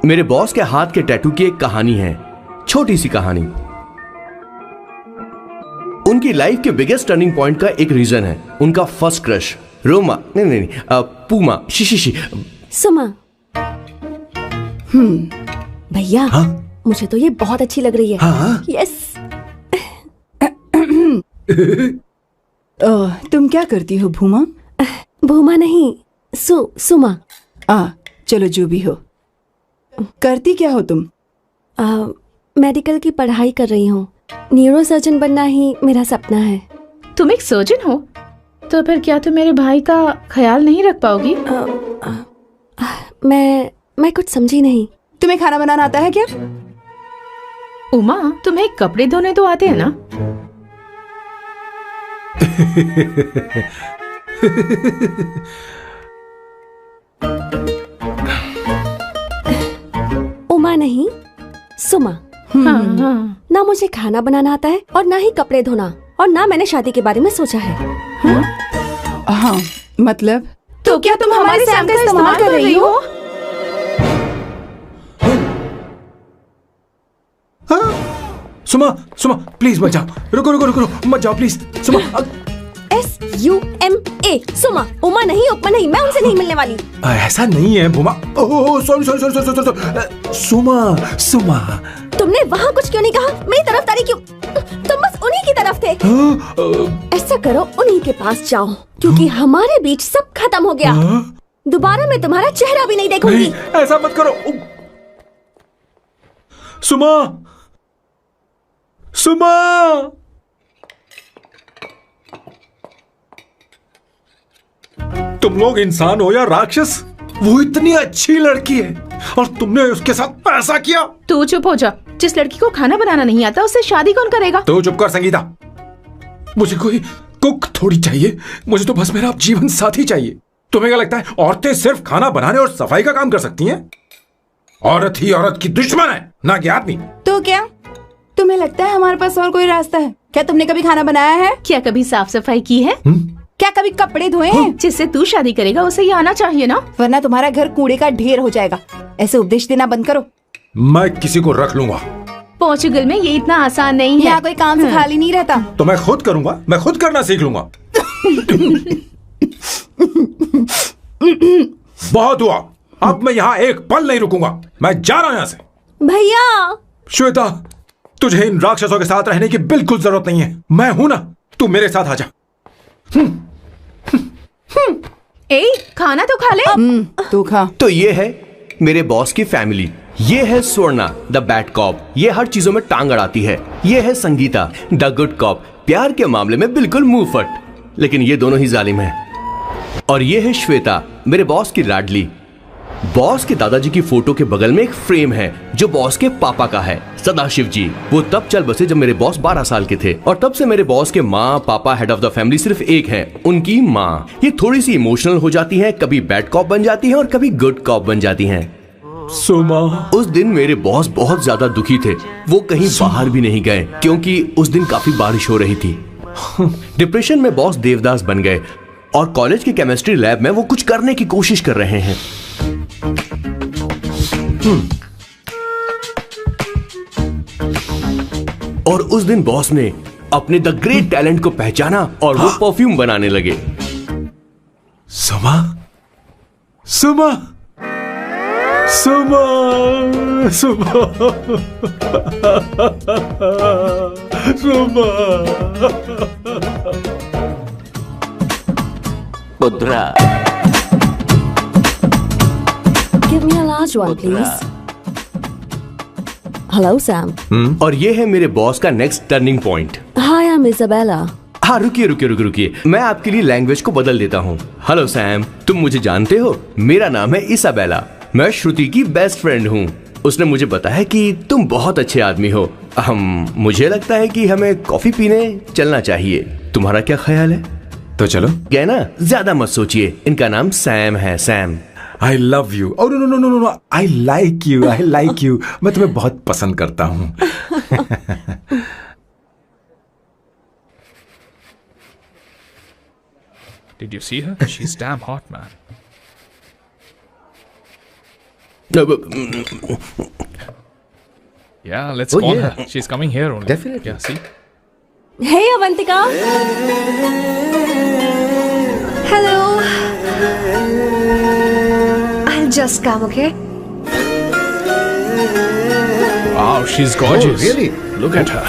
मेरे बॉस के हाथ के टैटू की एक कहानी है, छोटी सी कहानी। उनकी लाइफ के बिगेस्ट टर्निंग पॉइंट का एक रीजन है उनका फर्स्ट क्रश रोमा, नहीं, पूमा, शी। सुमा। भैया, मुझे तो ये बहुत अच्छी लग रही है। हाँ? यस। तुम क्या करती हो भूमा? भूमा नहीं, सुमा। चलो जो भी हो। करती क्या हो तुम? मेडिकल की पढ़ाई कर रही हूँ। न्यूरो सर्जन बनना ही मेरा सपना है। तुम एक सर्जन हो तो फिर क्या तुम मेरे भाई का ख्याल नहीं रख पाओगी? मैं कुछ समझी नहीं। तुम्हें खाना बनाना आता है क्या? उमा, तुम्हें कपड़े धोने तो आते हैं ना? उमा नहीं, सुमा। हाँ। ना मुझे खाना बनाना आता है और ना ही कपड़े धोना, और ना मैंने शादी के बारे में सोचा है। हाँ, मतलब? तो क्या तुम हमारे सैम का इस्तेमाल कर रही हो? सुमा प्लीज मत जाओ, रुको मत जाओ प्लीज। सुमा, SUMA, सुमा। उमा नहीं, उपमा नहीं, मैं उनसे नहीं मिलने वाली। ऐसा नहीं है भूमा। सॉरी। सुमा तुमने वहाँ कुछ क्यों नहीं कहा? मेरी तरफदारी क्यों? तुम बस उन्हीं की तरफ थे। ऐसा करो, उन्हीं के पास जाओ, क्योंकि हमारे बीच सब खत्म हो गया। दोबारा मैं तुम्हारा चेहरा भी नहीं देखूंगी। नहीं, ऐसा मत करो। सुमा तुम लोग इंसान हो या राक्षस? वो इतनी अच्छी लड़की है और तुमने उसके साथ ऐसा किया। तू चुप हो जा। जिस लड़की को खाना बनाना नहीं आता उससे शादी कौन करेगा? तो चुप कर संगीता। मुझे कोई कुक थोड़ी चाहिए, मुझे तो बस मेरा जीवन साथी चाहिए। तुम्हें क्या लगता है औरतें सिर्फ खाना बनाने और सफाई का काम कर सकती हैं? औरत ही औरत की दुश्मन है, ना कि आदमी। तो क्या तुम्हें लगता है हमारे पास और कोई रास्ता है? क्या तुमने कभी खाना बनाया है? क्या कभी साफ सफाई की है? क्या कभी कपड़े धोए हैं? जिससे तू शादी करेगा उसे ये आना चाहिए ना, वरना तुम्हारा घर कूड़े का ढेर हो जाएगा। ऐसे उपदेश देना बंद करो। मैं किसी को रख लूंगा। पोर्चुगल में ये इतना आसान नहीं है। यहाँ कोई काम से खाली नहीं रहता। तो मैं खुद करूंगा, मैं खुद करना सीख लूंगा। बहुत हुआ, अब मैं यहाँ एक पल नहीं रुकूंगा। मैं जा रहा हूँ यहाँ से। भैया। श्वेता, तुझे इन राक्षसों के साथ रहने की बिल्कुल जरूरत नहीं है। मैं हूं ना, तू मेरे साथ आ जा। खाना तो खा ले। तू खा। तो ये है मेरे बॉस की फैमिली। ये है स्वर्णा द बैड कॉप, ये हर चीजों में टांग अड़ाती है। ये है संगीता द गुड कॉप, प्यार के मामले में बिल्कुल मुंह फट, लेकिन ये दोनों ही जालिम है। और ये है श्वेता, मेरे बॉस की लाडली। बॉस के दादाजी की फोटो के बगल में एक फ्रेम है जो बॉस के पापा का है, सदाशिव जी। वो तब चल बसे जब मेरे बॉस 12 साल के थे, और तब से मेरे बॉस के माँ पापा हेड ऑफ द फैमिली सिर्फ एक है, उनकी माँ। ये थोड़ी सी इमोशनल हो जाती हैं, कभी बैड कॉप बन जाती हैं और कभी गुड कॉप बन जाती हैं। सुमा, उस दिन मेरे बॉस बहुत ज्यादा दुखी थे। वो कहीं बाहर भी नहीं गए क्योंकि उस दिन काफी बारिश हो रही थी। डिप्रेशन में बॉस देवदास बन गए और कॉलेज की केमिस्ट्री लैब में वो कुछ करने की कोशिश कर रहे हैं। और उस दिन बॉस ने अपने द ग्रेट टैलेंट को पहचाना और वो परफ्यूम बनाने लगे। सुमा, पुत्रा, Give me a large one, please. Hello, Sam. और ये है मेरे बॉस का next turning point. Hi, I'm Isabella. हाँ, रुकिए, मैं आपके लिए लैंग्वेज को बदल देता हूँ। हेलो सैम, तुम मुझे जानते हो? मेरा नाम है इसाबेला। मैं श्रुति की बेस्ट फ्रेंड हूँ। उसने मुझे बताया कि तुम बहुत अच्छे आदमी हो। मुझे लगता है कि हमें कॉफी पीने चलना चाहिए। तुम्हारा क्या ख्याल है? तो चलो। गए ना, ज्यादा मत सोचिए। इनका नाम सैम है, Sam. I love you. Oh no. I like you. मैं तुम्हें बहुत पसंद करता हूँ। Did you see her? She's damn hot, man. Yeah, let's call her. She's coming here only. Definitely. Yeah, see? Hey, Avantika. Hello. I'll just come, okay? Wow, she's gorgeous. Oh, really? Look at her.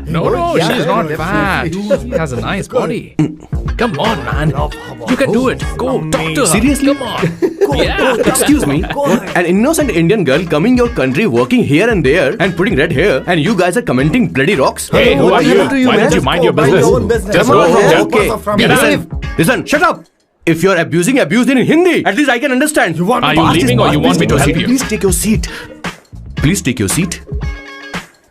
No, she's not fat. She has a nice body. Come on, man. You can do it. Go, talk to her. Seriously? Come on. Yeah. Excuse me, an innocent Indian girl coming your country, working here and there, and putting red hair, and you guys are commenting bloody rocks? Hey, who are you? to you, Why man? don't you mind your Mind business? your own business. Just Come go on, home. man. Okay. Get Listen. Listen, shut up. If you're abuse it in Hindi. At least I can understand. Are you leaving or you want me to help you? Please take your seat. Please take your seat.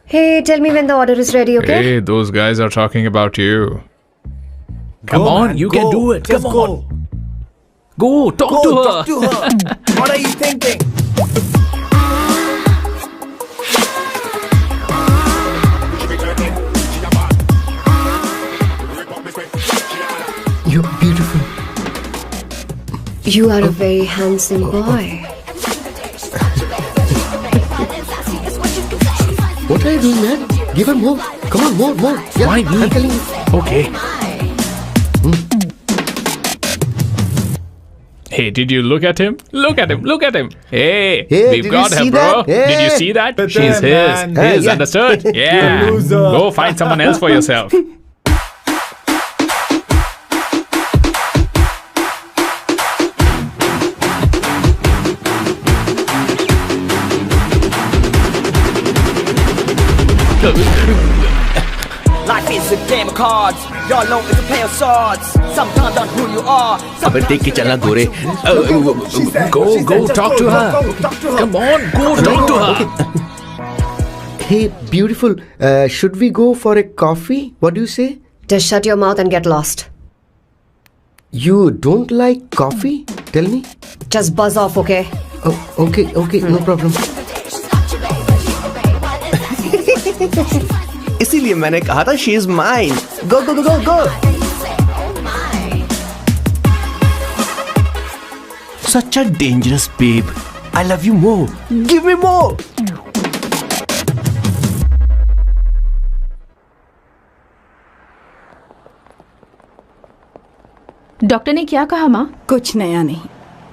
Hey, tell me when the order is ready, okay? Hey, those guys are talking about you. Come on, you can do it. Come on. Go, talk to her. What are you thinking? You're beautiful. You are a very handsome boy. What are you doing, man? Give her more. Come on, more. Yeah, Why me? I'm telling you. Okay. Hey, did you look at him? Look at him. Hey, Hey, we've did got you her, see bro. that? Hey. Did you see that? But She's then, his. man. His, Yeah. understood? Yeah. Go find someone else for yourself. Life is a game of cards. Y'all know it's a play of swords. Sometimes on who you are. अबे देख के चलना गोरे. Go, talk to her. Come on, go talk to her. Hey, beautiful. Should we go for a coffee? What do you say? Just shut your mouth and get lost. You don't like coffee? Tell me. Just buzz off, okay? Oh, okay, no problem. इसीलिए मैंने कहा था she is mine. Go. Such a dangerous babe. I love you more. Give me more. Doctor ने क्या कहा माँ? कुछ नया नहीं,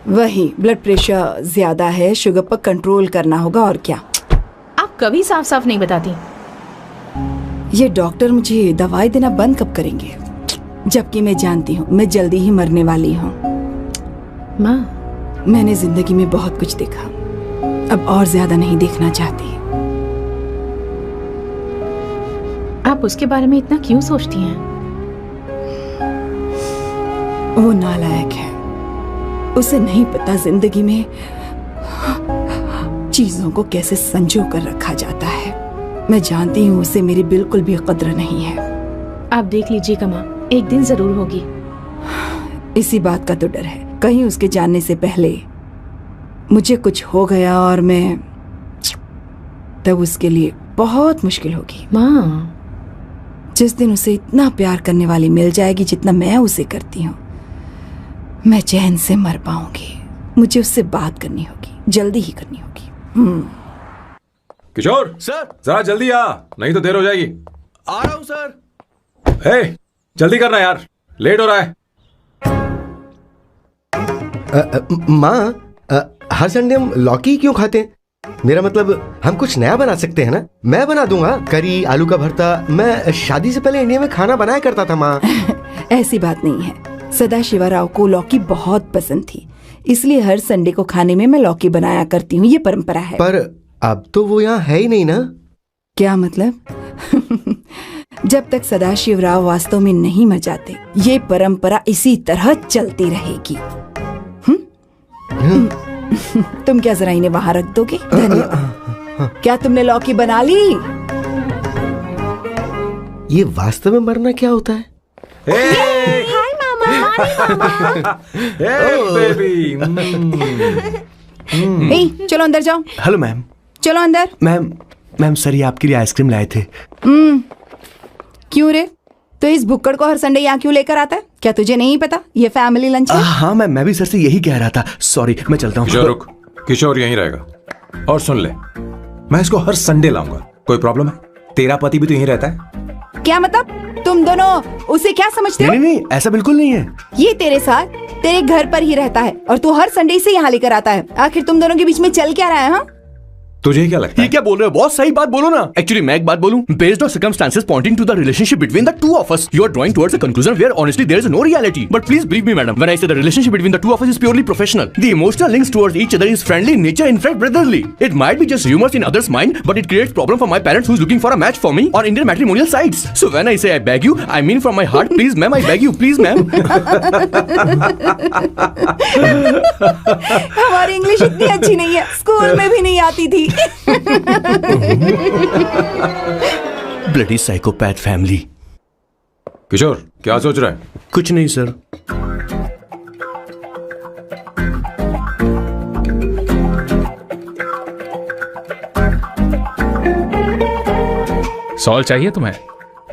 वही ब्लड प्रेशर ज्यादा है, शुगर पर कंट्रोल करना होगा और क्या। आप कभी साफ साफ नहीं बताती। ये डॉक्टर मुझे दवाई देना बंद कब करेंगे, जबकि मैं जानती हूँ मैं जल्दी ही मरने वाली हूँ। माँ, मैंने जिंदगी में बहुत कुछ देखा, अब और ज्यादा नहीं देखना चाहती। आप उसके बारे में इतना क्यों सोचती हैं? वो नालायक है, उसे नहीं पता जिंदगी में चीजों को कैसे संजो कर रखा जाता है। मैं जानती हूँ उसे मेरी बिल्कुल भी कद्र नहीं है। आप देख लीजिएगा माँ, एक दिन जरूर होगी। इसी बात का तो डर है, कहीं उसके जानने से पहले मुझे कुछ हो गया और मैं, तब उसके लिए बहुत मुश्किल होगी। माँ, जिस दिन उसे इतना प्यार करने वाली मिल जाएगी जितना मैं उसे करती हूँ, मैं चैन से मर पाऊंगी। मुझे उससे बात करनी होगी, जल्दी ही करनी होगी। किशोर सर, जरा जल्दी आ, नहीं तो देर हो जाएगी। आ रहा हूँ सर. हे, जल्दी करना यार, लेट हो रहा है। माँ, हर संडे हम लौकी क्यों खाते हैं? मेरा मतलब हम कुछ नया बना सकते हैं ना? मैं बना दूंगा करी, आलू का भरता। मैं शादी से पहले इंडिया में खाना बनाया करता था माँ। ऐसी बात नहीं है, सदाशिवराव को लौकी बहुत पसंद थी, इसलिए हर संडे को खाने में मैं लौकी बनाया करती हूँ। ये परंपरा है। पर अब तो वो यहाँ है ही नहीं ना। क्या मतलब? जब तक सदाशिवराव वास्तव में नहीं मर जाते, ये परंपरा इसी तरह चलती रहेगी। तुम क्या जरा इन्हें वहां रख दोगे? धन्यवाद। क्या तुमने लौकी बना ली? ये वास्तव में मरना क्या होता है? हाय मामा। बेबी। ए, चलो अंदर जाओ। Hello ma'am. चलो अंदर। मैम सर, ये आपके लिए आइसक्रीम लाए थे. क्यों रे? तो इस भुक्कड़ को हर संडे यहाँ क्यों लेकर आता है? क्या तुझे नहीं पता ये फैमिली लंच है? हाँ मैं भी सर से यही कह रहा था। सॉरी, मैं चलता हूँ। किशोर रुक, किशोर यहीं रहेगा। और सुन ले, मैं इसको हर संडे लाऊंगा। कोई प्रॉब्लम है? तेरा पति भी तो यहीं रहता है। क्या मतलब? तुम दोनों उसे क्या समझते हो? नहीं, ऐसा बिल्कुल नहीं है। ये तेरे साथ तेरे घर पर ही रहता है और तू हर संडे से यहाँ लेकर आता है। आखिर तुम दोनों के बीच में चल क्या रहा है? हाँ, तुझे क्या लगता है? ये क्या बोल रहे हो बॉस? सही बात बोलो ना। एक्चुअली मैं एक बात बोलूं, based on circumstances pointing to the relationship between the two of us, you are drawing towards a conclusion where honestly there is no reality. But please believe me madam, when I say the relationship between the two of us is purely professional. The emotional links towards each other is friendly in nature, in fact brotherly. It might be just humours in others mind, but it creates problem for my parents who is looking for a match for me on Indian matrimonial sites. So when I say I beg you, I mean from my heart, please ma'am, I beg you, please ma'am. हमारी English इतनी अच्छी नहीं है, school में भी नहीं आती थी। Bloody psychopath family. किशोर क्या सोच रहा है? कुछ नहीं सर। सॉल्ट चाहिए तुम्हें?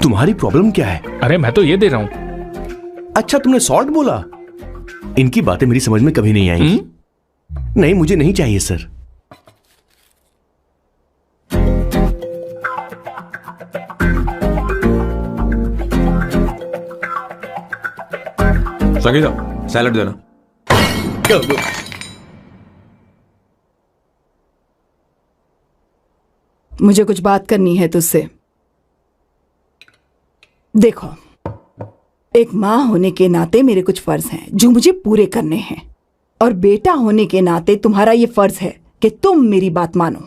तुम्हारी प्रॉब्लम क्या है? अरे मैं तो ये दे रहा हूं। अच्छा, तुमने सॉल्ट बोला। इनकी बातें मेरी समझ में कभी नहीं आएंगी। नहीं, मुझे नहीं चाहिए सर। संगीता, सैलड देना। मुझे कुछ बात करनी है तुझसे। देखो, एक माँ होने के नाते मेरे कुछ फर्ज हैं जो मुझे पूरे करने हैं, और बेटा होने के नाते तुम्हारा ये फर्ज है कि तुम मेरी बात मानो।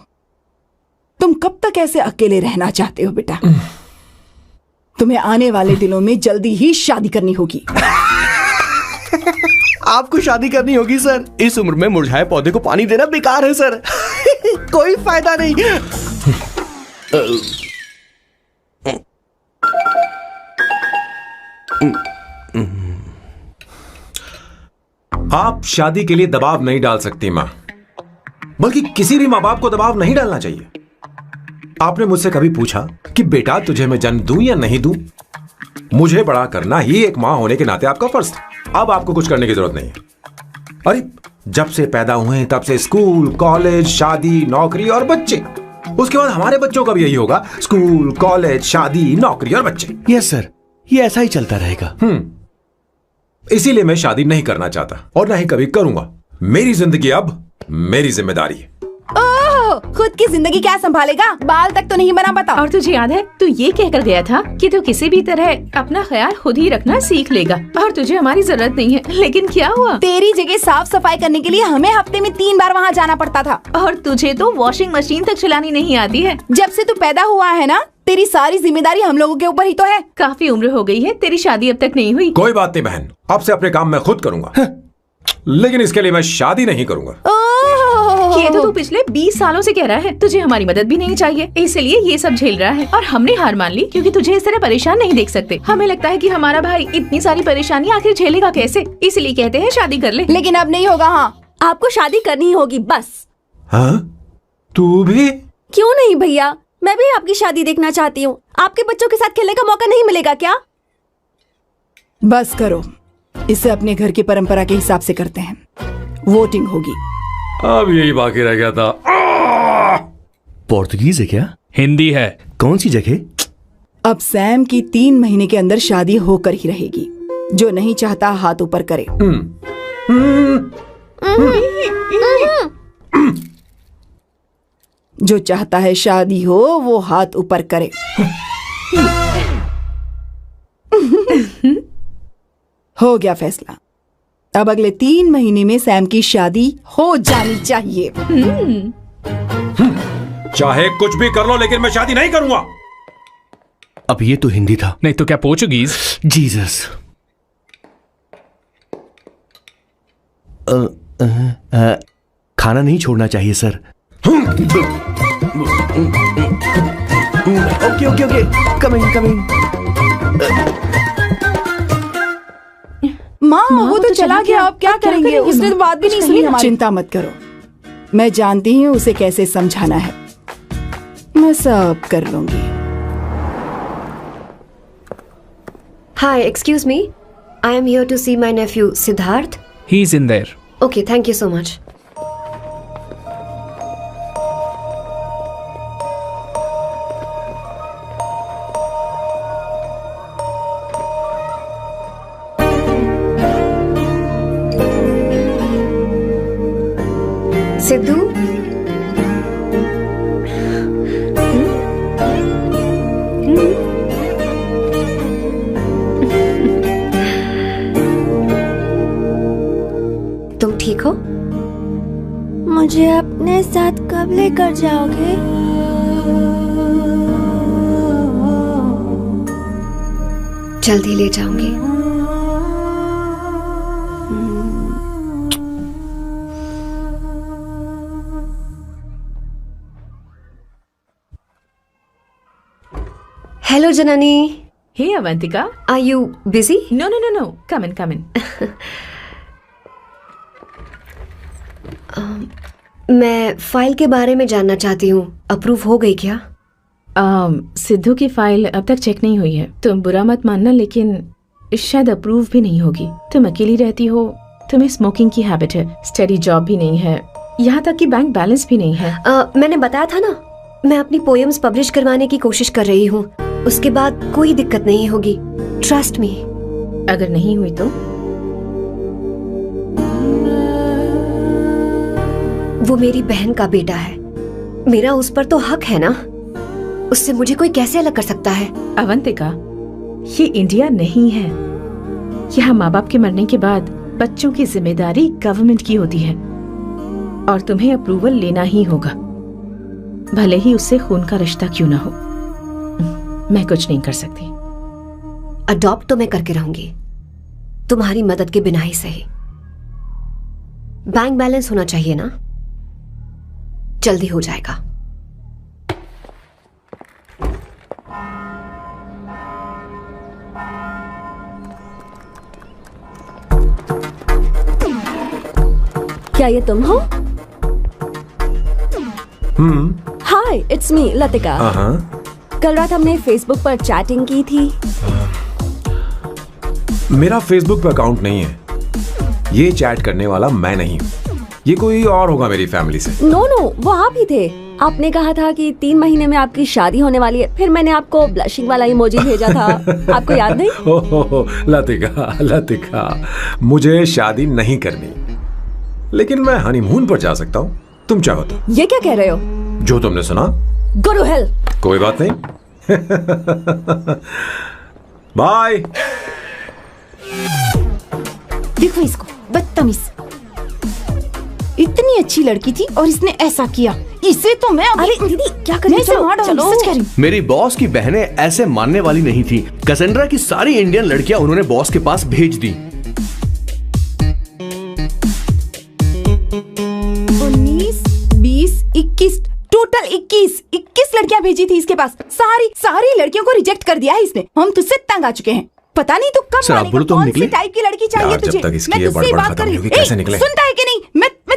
तुम कब तक ऐसे अकेले रहना चाहते हो बेटा? तुम्हें आने वाले दिनों में जल्दी ही शादी करनी होगी। आपको शादी करनी होगी सर? इस उम्र में मुरझाए पौधे को पानी देना बेकार है सर। कोई फायदा नहीं। आप शादी के लिए दबाव नहीं डाल सकती मां, बल्कि किसी भी मां बाप को दबाव नहीं डालना चाहिए। आपने मुझसे कभी पूछा कि बेटा तुझे मैं जन्म दूं या नहीं दूं? मुझे बड़ा करना ही एक मां होने के नाते आपका फर्ज था। अब आपको कुछ करने की जरूरत नहीं है। अरे जब से पैदा हुए तब से स्कूल, कॉलेज, शादी, नौकरी और बच्चे। उसके बाद हमारे बच्चों का भी यही होगा, स्कूल, कॉलेज, शादी, नौकरी और बच्चे। यस सर, ये ऐसा ही चलता रहेगा। इसीलिए मैं शादी नहीं करना चाहता और ना ही कभी करूंगा। मेरी जिंदगी अब मेरी जिम्मेदारी है। ओह, खुद की जिंदगी क्या संभालेगा? बाल तक तो नहीं बना पता। और तुझे याद है तू ये कहकर गया था कि तू किसी भी तरह अपना ख्याल खुद ही रखना सीख लेगा और तुझे हमारी जरूरत नहीं है। लेकिन क्या हुआ? तेरी जगह साफ सफाई करने के लिए हमें हफ्ते में 3 बार वहाँ जाना पड़ता था। और तुझे तो वॉशिंग मशीन तक चलानी नहीं आती है। जब से तू पैदा हुआ है ना, तेरी सारी जिम्मेदारी हम लोगों के ऊपर ही तो है। काफी उम्र हो गई है, तेरी शादी अब तक नहीं हुई। कोई बात नहीं बहन, अब से अपने काम मैं खुद करूंगा। लेकिन इसके लिए मैं शादी नहीं करूंगा। ये तो तू पिछले 20 सालों से कह रहा है। तुझे हमारी मदद भी नहीं चाहिए, इसलिए ये सब झेल रहा है। और हमने हार मान ली क्योंकि तुझे इस तरह परेशान नहीं देख सकते। हमें लगता है कि हमारा भाई इतनी सारी परेशानी आखिर झेलेगा कैसे, इसलिए कहते हैं शादी कर ले। लेकिन अब नहीं होगा। हाँ, आपको शादी करनी होगी बस। हाँ? तू भी? क्यों नहीं भैया, मैं भी आपकी शादी देखना चाहती हूँ। आपके बच्चों के साथ खेलने का मौका नहीं मिलेगा क्या? बस करो, इसे अपने घर की परंपरा के हिसाब से करते हैं। वोटिंग होगी। अब यही बाकी रह गया था। पोर्तुगीज है क्या? हिंदी है। कौन सी जगह? अब सैम की 3 महीने के अंदर शादी होकर ही रहेगी। जो नहीं चाहता हाथ ऊपर करे। जो चाहता है शादी हो वो हाथ ऊपर करे। हो गया फैसला। अब अगले 3 महीने में सैम की शादी हो जानी चाहिए। चाहे कुछ भी कर लो, लेकिन मैं शादी नहीं करूंगा। अब ये तो हिंदी था। नहीं तो क्या पोर्चुगीज? जीसस। खाना नहीं छोड़ना चाहिए sir. Okay okay okay, coming coming. माँ वो तो चला गया, अब क्या करेंगे? उसने तो बात भी नहीं सुनी हमारी। चिंता मत करो, मैं जानती हूँ उसे कैसे समझाना है। मैं सब कर लूंगी। Hi, excuse me. I am here to see my nephew Siddharth. He's in there. Okay, thank you so much. Sidhu, तुम ठीक हो? मुझे अपने साथ कब लेकर जाओगे? जल्दी ले जाऊंगी। Hello, Janani. Hey, Avantika. Are you busy? No. Come in. मैं फाइल के बारे में जानना चाहती हूँ। अप्रूव हो गई क्या? सिद्धू की फाइल अब तक चेक नहीं हुई है। तुम बुरा मत मानना, लेकिन शायद अप्रूव भी नहीं होगी। तुम अकेली रहती हो, तुम्हें स्मोकिंग की हैबिट है, स्टडी जॉब भी नहीं है, यहाँ तक कि बैंक बैलेंस भी नहीं है। मैंने बताया था ना, मैं अपनी पोएम्स पब्लिश करवाने की कोशिश कर रही हूँ। उसके बाद कोई दिक्कत नहीं होगी। Trust me. अगर नहीं हुई तो? वो मेरी बहन का बेटा है, मेरा उस पर तो हक है ना। उससे मुझे कोई कैसे अलग कर सकता है? अवंतिका, ये इंडिया नहीं है। यहाँ माँ बाप के मरने के बाद बच्चों की जिम्मेदारी गवर्नमेंट की होती है और तुम्हें अप्रूवल लेना ही होगा, भले ही उससे खून का रिश्ता क्यों ना हो। मैं कुछ नहीं कर सकती। अडॉप्ट तो मैं करके रहूंगी, तुम्हारी मदद के बिना ही सही। बैंक बैलेंस होना चाहिए ना, जल्दी हो जाएगा। क्या ये तुम हो? हाय, इट्स मी लतिका। कल रात हमने फेसबुक पर चैटिंग की थी। मेरा फेसबुक पे अकाउंट नहीं है। ये चैट करने वाला मैं नहीं हूँ, ये कोई और होगा मेरी फैमिली से। नो, वो आप ही थे। आपने कहा था कि 3 महीने में आपकी शादी होने वाली है। फिर मैंने आपको ब्लशिंग वाला इमोजी भेजा था। आपको याद नहीं? ओहो, लतिका, मुझे शादी नहीं करनी, लेकिन मैं हनीमून पर जा सकता हूँ, तुम चाहो तो। ये क्या कह रहे हो? जो तुमने सुना। Go to hell. कोई बात नहीं। बाय। देखो इसको, बदतमीज। इतनी अच्छी लड़की थी और इसने ऐसा किया। इसे तो मैं अरे दीदी क्या कर रही हो? चलो, सच कह रही हूँ। मेरी बॉस की बहनें ऐसे मानने वाली नहीं थी। कैसेंड्रा की सारी इंडियन लड़कियां उन्होंने बॉस के पास भेज दी। 19, 20, 21, टोटल 21 लड़कियां भेजी थी इसके पास। सारी लड़कियों को रिजेक्ट कर दिया है इसने। हम तुझसे तंग आ चुके हैं। पता नहीं तू कब सर, आप बोलो तो हम कौन निकले? सी टाइप की लड़की चाहिए यार, तुझे? जब तक इसकी मैं ये तुझसे बड़बड़ बात खत्म कर रही नहीं हूँ। होगी, कैसे निकले? सुनता है कि नहीं?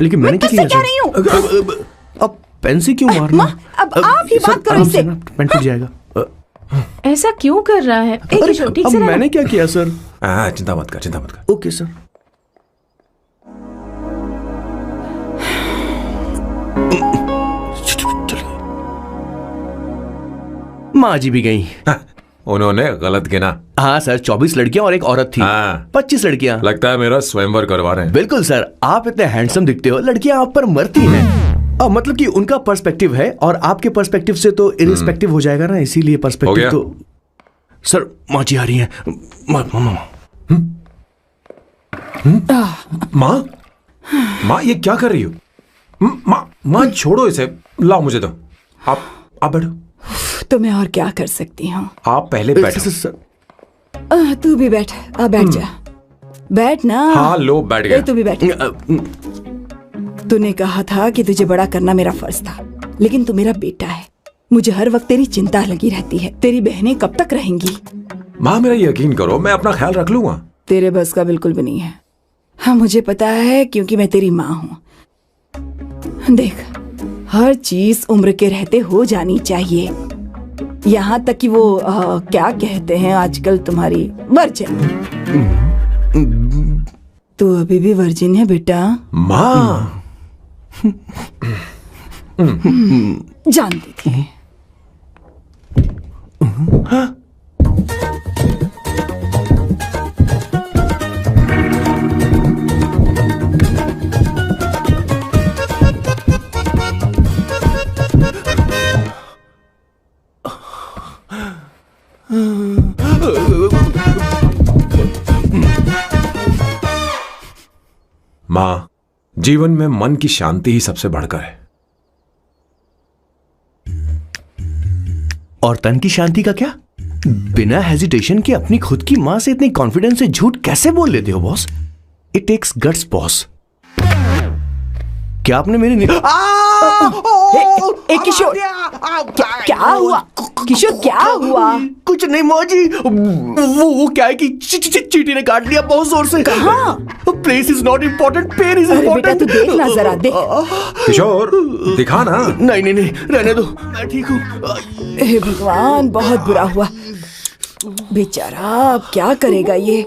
लेकिन मैंने क्या तुझसे किया कह रही हूँ। सर? अब पेन से क्यों मारना? अब आप ही बात करो इससे। पेन टूट जाएगा। ऐसा क्यों कर रहा है? एक किशोर, ठीक अब से रहना। मैंने क्या किया सर? चिंता मत कर। Okay sir. माँ जी भी गई। उन्होंने गलत गिना। हाँ सर, 24 लड़कियां और एक औरत थी। 25 लड़कियां। लगता है मेरा स्वयंवर करवा रहे हैं। बिल्कुल सर, आप इतने हैंडसम दिखते हो, लड़कियां आप पर मरती हैं। और मतलब कि उनका पर्सपेक्टिव है और आपके पर्सपेक्टिव से तो इरिस्पेक्टिव हो जाएगा ना, इसीलिए पर्सपेक्टिव तो। सर, माँ जी आ रही है। माँ ये क्या कर रही हो? माँ छोड़ो इसे, लाओ मुझे दो। आप बैठो। तो मैं और क्या कर सकती हूँ? आप पहले बैठो। तू भी बैठ। बैठ जा। बैठ ना। हाँ लो, बैठ गया। तू भी बैठ। तूने कहा था कि तुझे बड़ा करना मेरा फर्ज था, लेकिन तू मेरा बेटा है। मुझे हर वक्त तेरी चिंता लगी रहती है। तेरी बहनें कब तक रहेंगी? माँ मेरा यकीन करो, मैं अपना ख्याल रख लूंगा। तेरे बस का बिल्कुल भी नहीं है। हाँ मुझे पता है, क्योंकि मैं तेरी माँ हूँ। देख, हर चीज उम्र के रहते हो जानी चाहिए, यहाँ तक कि वो क्या कहते हैं आजकल तुम्हारी वर्जन। तू अभी भी वर्जिन है बेटा? माँ जानती थी। माँ, जीवन में मन की शांति ही सबसे बढ़कर है। और तन की शांति का क्या? बिना हेजिटेशन के अपनी खुद की मां से इतनी कॉन्फिडेंस से झूठ कैसे बोल लेते हो boss? It takes guts boss. क्या आपने मेरी किशोर, क्या हुआ? किशोर क्या हुआ? कुछ नहीं मौजी, वो क्या है कि चींटी ने काट लिया बहुत जोर से। कहाँ? Place is not important, pen is अरे बेटा इम्पोर्टेंट। तू देखना जरा, देख। किशोर दिखा ना। नहीं नहीं नहीं, रहने दो, मैं ठीक हूँ। हे भगवान, बहुत बुरा हुआ बेचारा। अब क्या करेगा ये?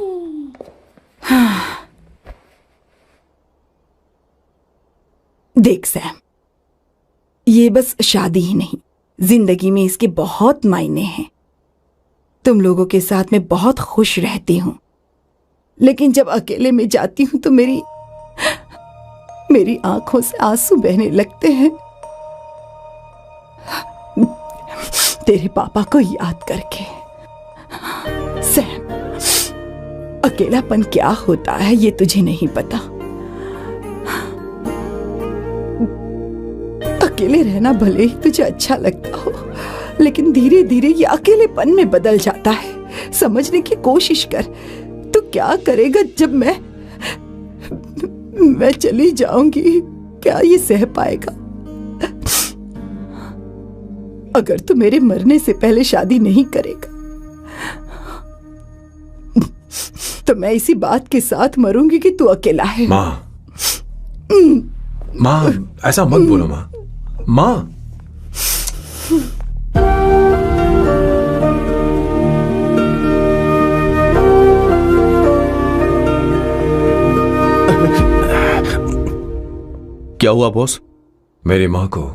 देख सैम, ये बस शादी ही नहीं, जिंदगी में इसके बहुत मायने हैं। तुम लोगों के साथ मैं बहुत खुश रहती हूँ, लेकिन जब अकेले में जाती हूँ तो मेरी आंखों से आंसू बहने लगते हैं, तेरे पापा को याद करके। सैम, अकेलापन क्या होता है ये तुझे नहीं पता। अकेले रहना भले ही तुझे अच्छा लगता हो, लेकिन धीरे धीरे ये अकेलेपन में बदल जाता है। समझने की कोशिश कर। तू क्या करेगा जब मैं चली जाऊंगी? क्या ये सह पाएगा? अगर तू मेरे मरने से पहले शादी नहीं करेगा तो मैं इसी बात के साथ मरूंगी कि तू अकेला है। माँ, माँ ऐसा मत बोलो माँ। माँ, क्या हुआ बॉस? मेरी माँ को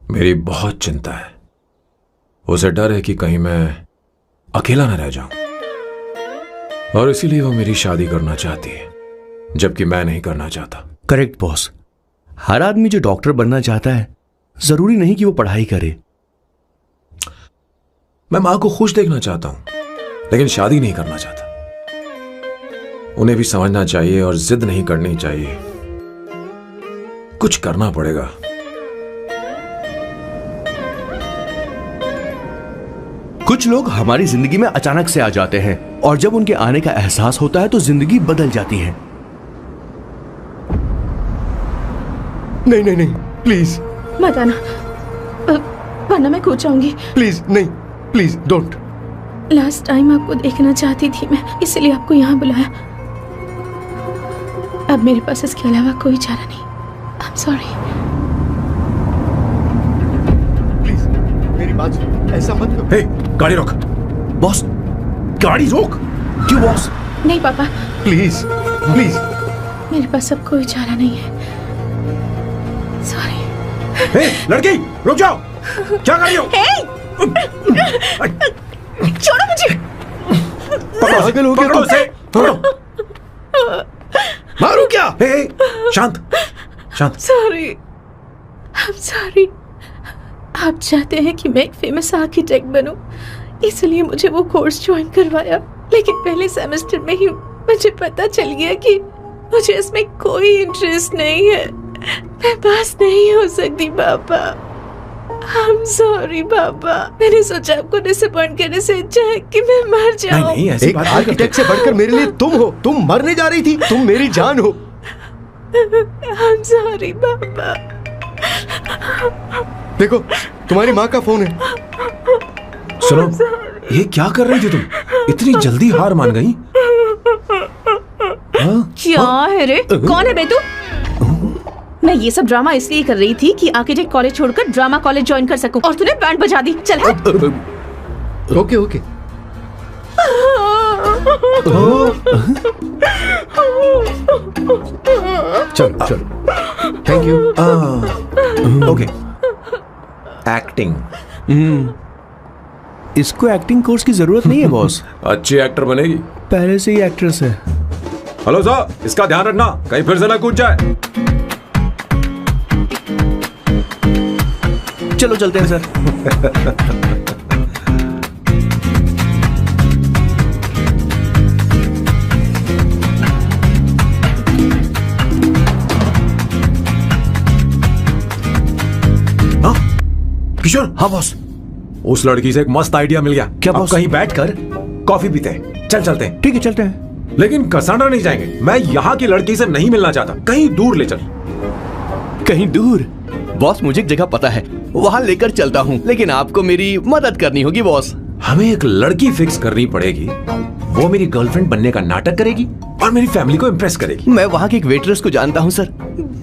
मेरी बहुत चिंता है। उसे डर है कि कहीं मैं अकेला न रह जाऊं, और इसीलिए वो मेरी शादी करना चाहती है, जबकि मैं नहीं करना चाहता। Correct boss. हर आदमी जो डॉक्टर बनना चाहता है, जरूरी नहीं कि वो पढ़ाई करे। मैं माँ को खुश देखना चाहता हूं, लेकिन शादी नहीं करना चाहता। उन्हें भी समझना चाहिए और जिद नहीं करनी चाहिए। कुछ करना पड़ेगा। कुछ लोग हमारी जिंदगी में अचानक से आ जाते हैं, और जब उनके आने का एहसास होता है तो जिंदगी बदल जाती है। नहीं नहीं नहीं, प्लीज मत आना, वरना मैं खो जाऊंगी। प्लीज नहीं, प्लीज डोंट। लास्ट टाइम आपको देखना चाहती थी मैं, इसलिए आपको यहाँ बुलाया। अब मेरे पास इसके अलावा कोई चारा नहीं। I'm sorry। प्लीज मेरी बात सुनो, ऐसा मत करो। हे, गाड़ी रोक। बॉस, गाड़ी रोक। क्यों बॉस? नहीं पापा, प्लीज प्लीज। मेरे पास अब कोई चारा नहीं है। सॉरी। हे, लड़की रुक जाओ। क्या कर रही हो? छोड़ो मुझे। पकड़ो, पकड़ो उसे, पकड़ो। मारू क्या? हे, शांत शांत। Sorry, I'm sorry। आप चाहते हैं कि मैं एक फेमस आर्किटेक्ट बनूं, इसलिए मुझे वो कोर्स ज्वाइन करवाया, लेकिन पहले सेमेस्टर में ही मुझे पता चल गया कि मुझे इसमें कोई इंटरेस्ट नहीं है। मैं पास नहीं हो सकती पापा। I'm sorry पापा। मैंने सोचा आपको डिसअपॉइंट करने से अच्छा है कि मैं मर जाऊं। नहीं, ऐसी एक बात नहीं आर्किटेक्ट से बढ़कर मेरे लिए तुम हो। तुम मरने जा रही थी, तुम मेरी जान हो। I'm sorry पापा। देखो, तुम्हारी माँ का फोन है। सुनो, ये क्या कर रही थी तुम? इतनी जल्दी हार मान गई? क्या है रे? कौन है बे तू? मैं ये सब ड्रामा इसलिए कर रही थी कि आर्किटेक्ट कॉलेज छोड़कर ड्रामा कॉलेज ज्वाइन कर सकूं, और तूने बैंड बजा दी। चल हट। Okay okay. चलो चलो, थैंक यू। Okay, acting. इसको एक्टिंग कोर्स की जरूरत नहीं है बॉस। अच्छी एक्टर बनेगी। पहले से ही एक्ट्रेस है। हेलो सर, इसका ध्यान रखना कहीं फिर से ना कूद जाए। चलो चलते हैं सर। किशोर। हाँ बॉस। उस लड़की से एक मस्त आइडिया मिल गया। क्या अब बॉस? कहीं बैठकर कॉफी पीते हैं। चल चलते हैं। ठीक है चलते हैं। लेकिन कसांड्रा नहीं जाएंगे। मैं यहाँ की लड़की से नहीं मिलना चाहता। कहीं दूर ले चल। कहीं दूर? बॉस मुझे एक जगह पता है, वहाँ लेकर चलता हूँ, लेकिन आपको मेरी मदद करनी होगी बॉस। हमें एक लड़की फिक्स करनी पड़ेगी। वो मेरी गर्लफ्रेंड बनने का नाटक करेगी और मेरी फैमिली को इम्प्रेस करेगी। मैं वहाँ की एक वेट्रेस को जानता हूँ सर,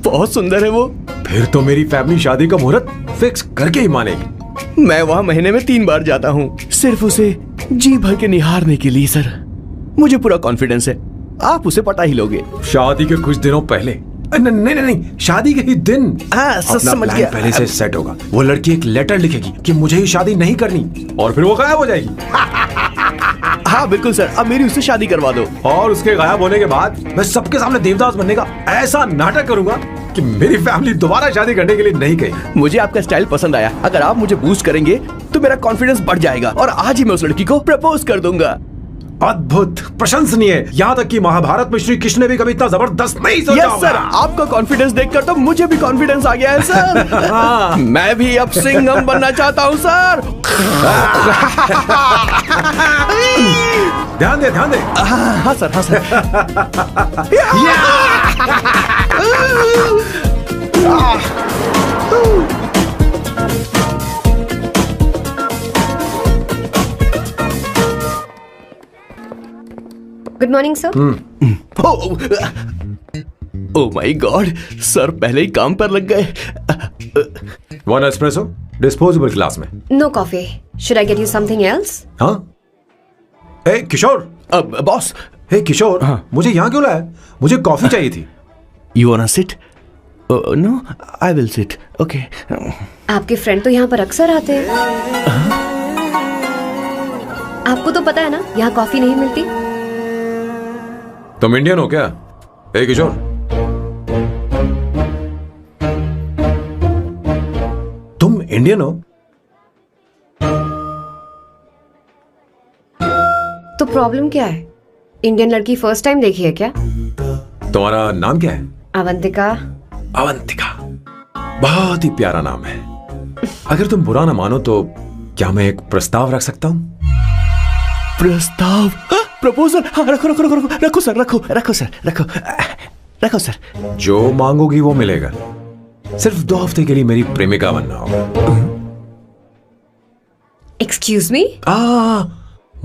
बहुत सुंदर है वो। फिर तो मेरी फैमिली शादी का मुहूर्त फिक्स करके ही मानेगी। मैं वहाँ महीने में 3 बार जाता हूँ, सिर्फ उसे जी भर के निहारने के लिए सर। मुझे पूरा कॉन्फिडेंस है आप उसे पटा ही लोगे। शादी के कुछ दिनों पहले। नहीं, शादी के ही दिन अपना समझ प्लान गया। पहले से सेट होगा। वो लड़की एक लेटर लिखेगी कि मुझे ही शादी नहीं करनी, और फिर वो गायब हो जाएगी। हाँ बिल्कुल सर, अब मेरी उससे शादी करवा दो। और उसके गायब होने के बाद मैं सबके सामने देवदास बनने का ऐसा नाटक करूंगा कि मेरी फैमिली दोबारा शादी करने के लिए नहीं कही। मुझे आपका स्टाइल पसंद आया। अगर आप मुझे बूस्ट करेंगे तो मेरा कॉन्फिडेंस बढ़ जाएगा और आज ही मैं उस लड़की को प्रपोज कर दूंगा। अद्भुत, प्रशंसनीय। यहाँ तक कि महाभारत में श्री कृष्ण ने भी कभी इतना जबरदस्त नहीं सोचा यस सर, आपका कॉन्फिडेंस देखकर तो मुझे भी कॉन्फिडेंस आ गया है सर। मैं भी अब सिंघम बनना चाहता हूँ सर। ध्यान दे, ध्यान दे। हाँ सर, हाँ sir. Good morning sir. Oh my god, sir पहले ही काम पर लग गए। 1 एस्प्रेसो डिस्पोजेबल ग्लास में। No coffee. Should I get you something else? हाँ। ए किशोर। अब बॉस। हे किशोर, मुझे यहाँ क्यों लाया? मुझे कॉफी चाहिए थी। You wanna sit? No, I will sit. Okay. आपके फ्रेंड तो यहाँ पर अक्सर आते हैं। आपको तो पता है ना यहाँ कॉफी नहीं मिलती। तुम इंडियन हो क्या? ए किशोर, तुम इंडियन हो? तो प्रॉब्लम क्या है? इंडियन लड़की फर्स्ट टाइम देखी है क्या? तुम्हारा नाम क्या है? अवंतिका। अवंतिका, बहुत ही प्यारा नाम है। अगर तुम बुरा ना मानो तो क्या मैं एक प्रस्ताव रख सकता हूँ? प्रस्ताव? प्रपोजल? हाँ रखो रखो रखो रखो रखो सर, रखो रखो सर, रखो रखो सर। जो मांगोगी वो मिलेगा। सिर्फ 2 हफ्ते के लिए मेरी प्रेमिका बनना होगा। Excuse me?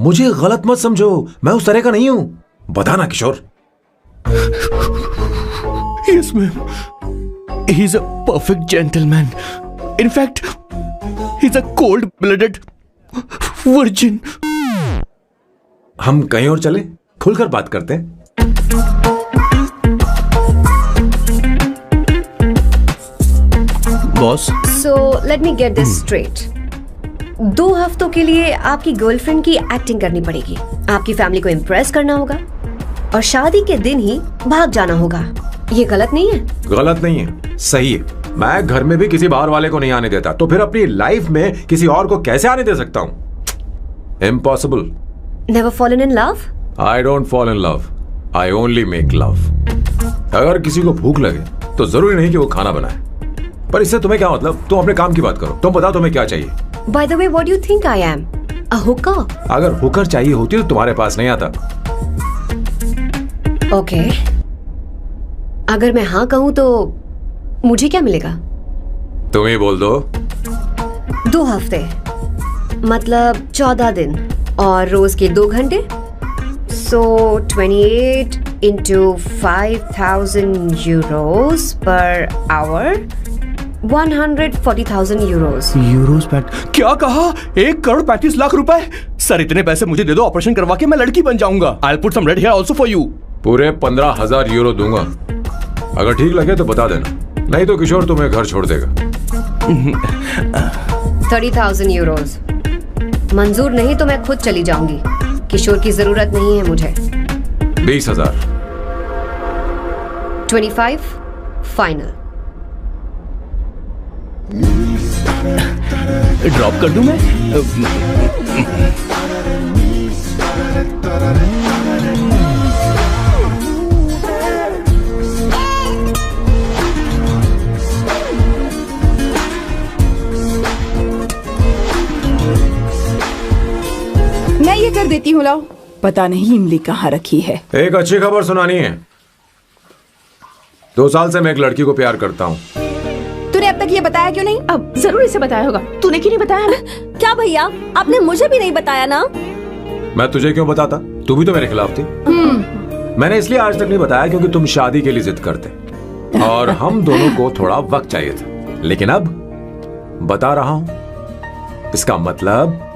मुझे गलत मत समझो, मैं उस तरह का नहीं हूं। बताना किशोर। Yes, ma'am. He's a perfect gentleman. In fact, he's a cold-blooded virgin. हम कहीं और चले, खुलकर बात करते हैं। Boss. So let me get this straight. 2 हफ्तों के लिए आपकी गर्लफ्रेंड की एक्टिंग करनी पड़ेगी, आपकी फैमिली को इम्प्रेस करना होगा और शादी के दिन ही भाग जाना होगा। ये गलत नहीं है? गलत नहीं है, सही है। मैं घर में भी किसी बाहर वाले को नहीं आने देता, तो फिर अपनी लाइफ में किसी और को कैसे आने दे सकता हूँ? Impossible. Never fallen in love? I don't fall in love. I only make love. अगर किसी को भूख लगे तो जरूरी नहीं कि वो खाना बनाए। पर इससे तुम्हें क्या मतलब? तुम अपने काम की बात करो। तुम बताओ तुम्हें क्या चाहिए? By the way, what do you think I am? A hooker? अगर हुकर चाहिए होती तो तुम्हारे पास नहीं आता। Okay. अगर मैं हाँ कहूँ तो मुझे क्या मिलेगा? तुम ही बोल दो। 2 हफ्ते मतलब 14 दिन और रोज के 2 घंटे। So 28 into 5,000 euros per hour, 140,000 euros. Euros PAT? क्या कहा? 1,35,00,000 रुपए? सर इतने पैसे मुझे दे दो, ऑपरेशन करवा के मैं लड़की बन जाऊंगा। I'll put some red hair also for you. पूरे 15,000 यूरो दूंगा। अगर ठीक लगे तो बता देना, नहीं तो किशोर तुम्हें घर छोड़ देगा। 30,000 यूरोज मंजूर नहीं तो मैं खुद चली जाऊंगी। किशोर की जरूरत नहीं है मुझे। 20,000। 25 फाइनल। ड्रॉप कर दूं मैं? मैं ये कर देती हूँ, लाओ। पता नहीं इमली कहाँ रखी है। एक अच्छी खबर सुनानी है। 2 साल से मैं एक लड़की को प्यार करता हूँ। तूने अब तक ये बताया क्यों नहीं? अब जरूर इसे बताया होगा। तूने क्यों नहीं बताया हमें? क्या भैया, आपने मुझे भी नहीं बताया ना? मैं तुझे क्यों बताता? तू भी तो मेरे खिलाफ थी। मैंने इसलिए आज तक नहीं बताया क्योंकि तुम शादी के लिए जिद करते और हम दोनों को थोड़ा वक्त चाहिए था। लेकिन अब बता रहा हूँ। इसका मतलब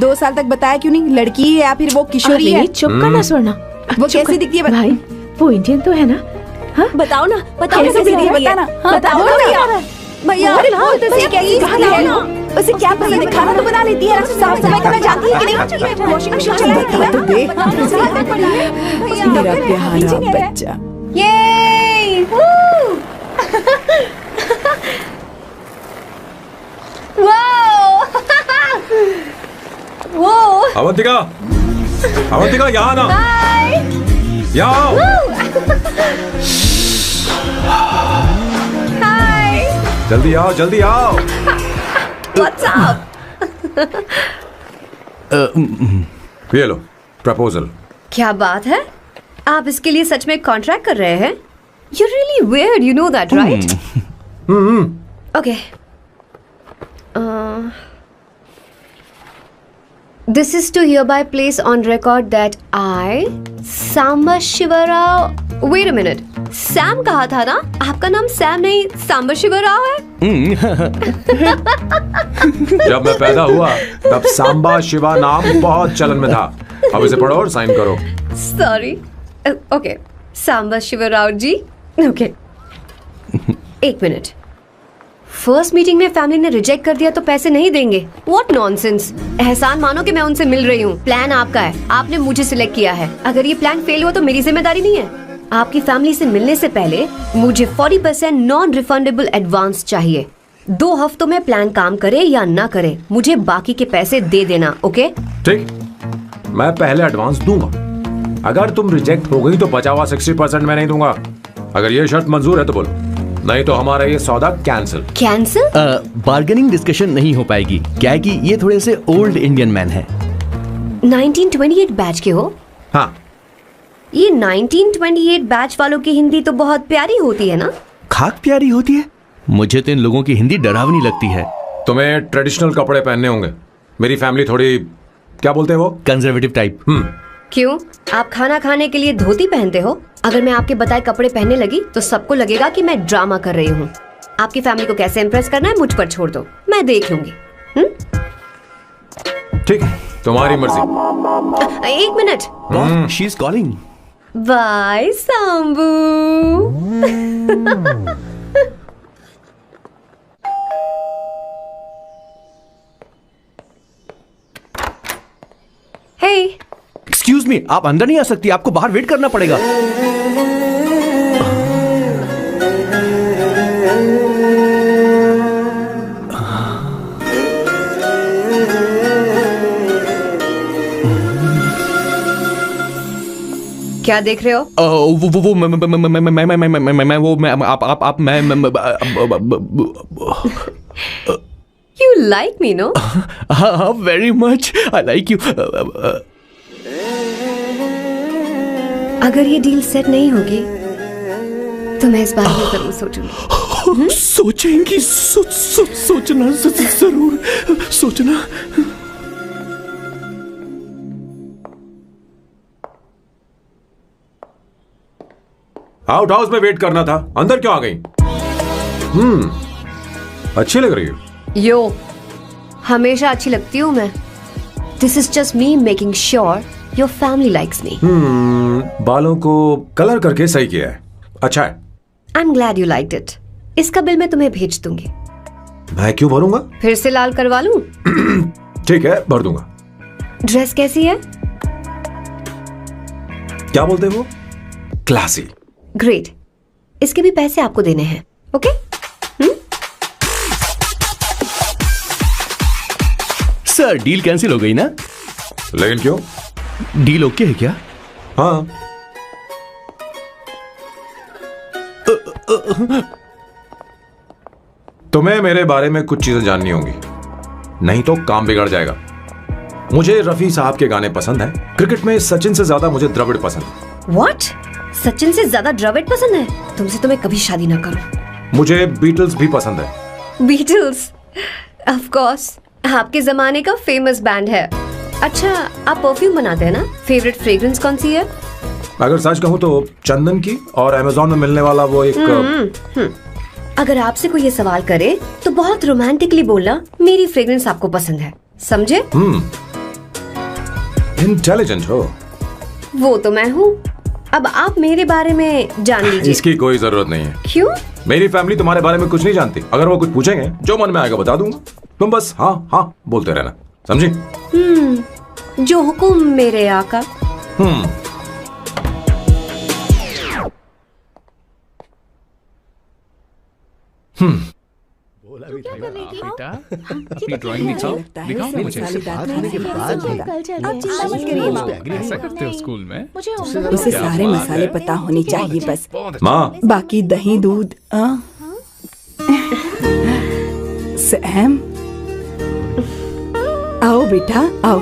2 साल तक बताया क्यों नहीं? लड़की है या फिर वो किशोरी है? चुप करना स्वर्णा। वो कैसी दिखती है? भाई वो इंडियन तो है ना? हाँ? बताओ ना, बताओ कैसे दिखती है? बताना। बताओ ना भैया। भैया उसे कैसी दिखती है? उसे क्या पसंद है? खाना तो बना लेती है, साफ सफाई करना जानती है कि नहीं? वॉशिंग मशीन चलाती है? तो दे मेरा प्यारा बच्चा। ये वो अवंतिका, अवंतिका यहाँ ना, यहाँ आओ। जल्दी आओ, जल्दी आओ। What's up? ये लो प्रपोजल। क्या बात है? आप इसके लिए सच में कॉन्ट्रैक्ट कर रहे हैं? You're really weird, you know that, right? Okay. This is to hereby place on record that I, Samba Shivarao. Wait a minute. Sam कहा था ना? आपका नाम सैम नहीं सांबा शिवराव है? जब मैं पैदा हुआ तब सांबा शिवा नाम बहुत चलन में था। अब इसे पढ़ो और साइन करो। सॉरी। ओके, सांबा शिवराव जी। ओके, एक मिनट। फर्स्ट मीटिंग में फैमिली ने रिजेक्ट कर दिया तो पैसे नहीं देंगे? What nonsense. एहसान मानो कि मैं उनसे मिल रही हूँ। प्लान आपका है, आपने मुझे सिलेक्ट किया है। अगर ये प्लान फेल हुआ तो मेरी जिम्मेदारी नहीं है। आपकी फैमिली से मिलने से पहले मुझे 40% नॉन रिफंडेबल एडवांस चाहिए। 2 हफ्तों में प्लान काम करे या ना करे, मुझे बाकी के पैसे दे देना। ओके ठीक, मैं पहले एडवांस दूंगा। अगर तुम रिजेक्ट हो गई तो बचा हुआ 60% मैं नहीं दूंगा। अगर ये शर्त मंजूर है तो बोलो, नहीं तो हमारा ये सौदा कैंसिल। कैंसिल? बार्गेनिंग डिस्कशन नहीं हो पाएगी। क्या है कि ये थोड़े से ओल्ड इंडियन मैन है। 1928 बैच के हो? हाँ। ये 1928 बैच वालों की हिंदी तो बहुत प्यारी होती है ना? खाक प्यारी होती है? मुझे तो इन लोगों की हिंदी डरावनी लगती है। तुम्हें ट्रेडिशनल कपड़े पहनने होंगे। मेरी फैमिली थोड़ी, क्या बोलते हैं वो, कंजर्वेटिव टाइप। क्यों? आप खाना खाने के लिए धोती पहनते हो? अगर मैं आपके बताए कपड़े पहनने लगी तो सबको लगेगा कि मैं ड्रामा कर रही हूँ। आपकी फैमिली को कैसे इम्प्रेस करना है मुझ पर छोड़ दो, मैं देख लूंगी। ठीक, तुम्हारी मर्जी। एक minute. She is calling. Bye Sambu. Hey, excuse me, आप अंदर नहीं आ सकती, आपको बाहर वेट करना पड़ेगा। क्या देख रहे हो? वो मैं वो मैं आप मैं You like me, no? हाँ, very much. I like you. अगर ये डील सेट नहीं होगी तो मैं इस बारे में जरूर सोचूंगी। सोचेंगी, सोचना जरूर सोचना। आउट हाउस में वेट करना था, अंदर क्यों आ गई? अच्छी लग रही हो। यो, हमेशा अच्छी लगती हूँ मैं। This is just me making sure your family likes me. बालों को कलर करके सही किया है, अच्छा है। I am glad you liked it. इसका बिल मैं तुम्हें भेज दूंगी। मैं क्यों भरूंगा? फिर से लाल करवा लूं? ठीक है, भर दूंगा। ड्रेस कैसी है? क्या बोलते हो? क्लासी। ग्रेट। इसके भी पैसे आपको देने हैं, ओके? सर डील कैंसिल हो गई ना? लेकिन क्यों? डील ओके है क्या? हाँ। तुम्हें मेरे बारे में कुछ चीजें जाननी होंगी, नहीं तो काम बिगड़ जाएगा। मुझे रफी साहब के गाने पसंद हैं। क्रिकेट में सचिन से ज्यादा मुझे द्रविड़ पसंद है। व्हाट? सचिन से ज्यादा द्रविड़ पसंद है? तुमसे तो मैं कभी शादी ना करूं। मुझे बीटल्स भी पसंद है। बीटल्स? ऑफ कोर्स, आपके जमाने का फेमस बैंड है। अच्छा, आप परफ्यूम बनाते हैं ना? फेवरेट फ्रेग्रेंस कौन सी है? अगर सच कहूं तो चंदन की, और अमेज़न में मिलने वाला वो एक अगर आपसे कोई ये सवाल करे तो बहुत रोमांटिकली बोलना मेरी फ्रेग्रेंस आपको पसंद है, समझे? इंटेलिजेंट हो। वो तो मैं हूँ। अब आप मेरे बारे में जान लीजिए। इसकी कोई जरूरत नहीं है। क्यों? मेरी फैमिली तुम्हारे बारे में कुछ नहीं जानती। अगर वो कुछ पूछेंगे, जो मन में आएगा बता दूंगा। तुम बस हाँ हाँ बोलते रहना, समझी? जो हुकुम मेरे आका। बेटा अपनी ड्राइंग दिखाओ, दिखाओ ना मुझे। ऐसा करते हो स्कूल में? उसे सारे मसाले पता होने चाहिए बस। माँ, बाकी दही दूध। सैम, आओ बेटा, आओ।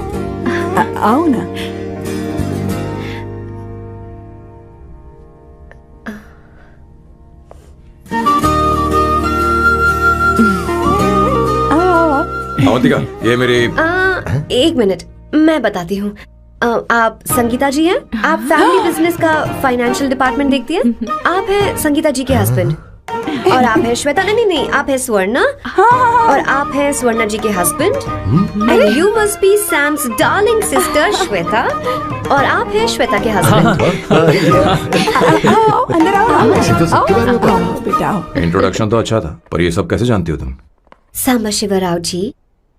आओ ना। अवंतिका, ये मेरी एक मिनट, मैं बताती हूँ। आप संगीता जी हैं? आप फैमिली बिजनेस का फाइनेंशियल डिपार्टमेंट देखती हैं? आप हैं संगीता जी के हस्बैंड। और आप हैं श्वेता। नहीं, आप हैं स्वर्णा। और आप हैं स्वर्णा जी के husband. And you must be Sam's darling sister Shweta. और आप हैं श्वेता के हस्बैंड। आओ, अंदर आओ बेटा। इंट्रोडक्शन तो अच्छा था, पर ये सब कैसे जानती हो तुम? सांबा शिवराव जी,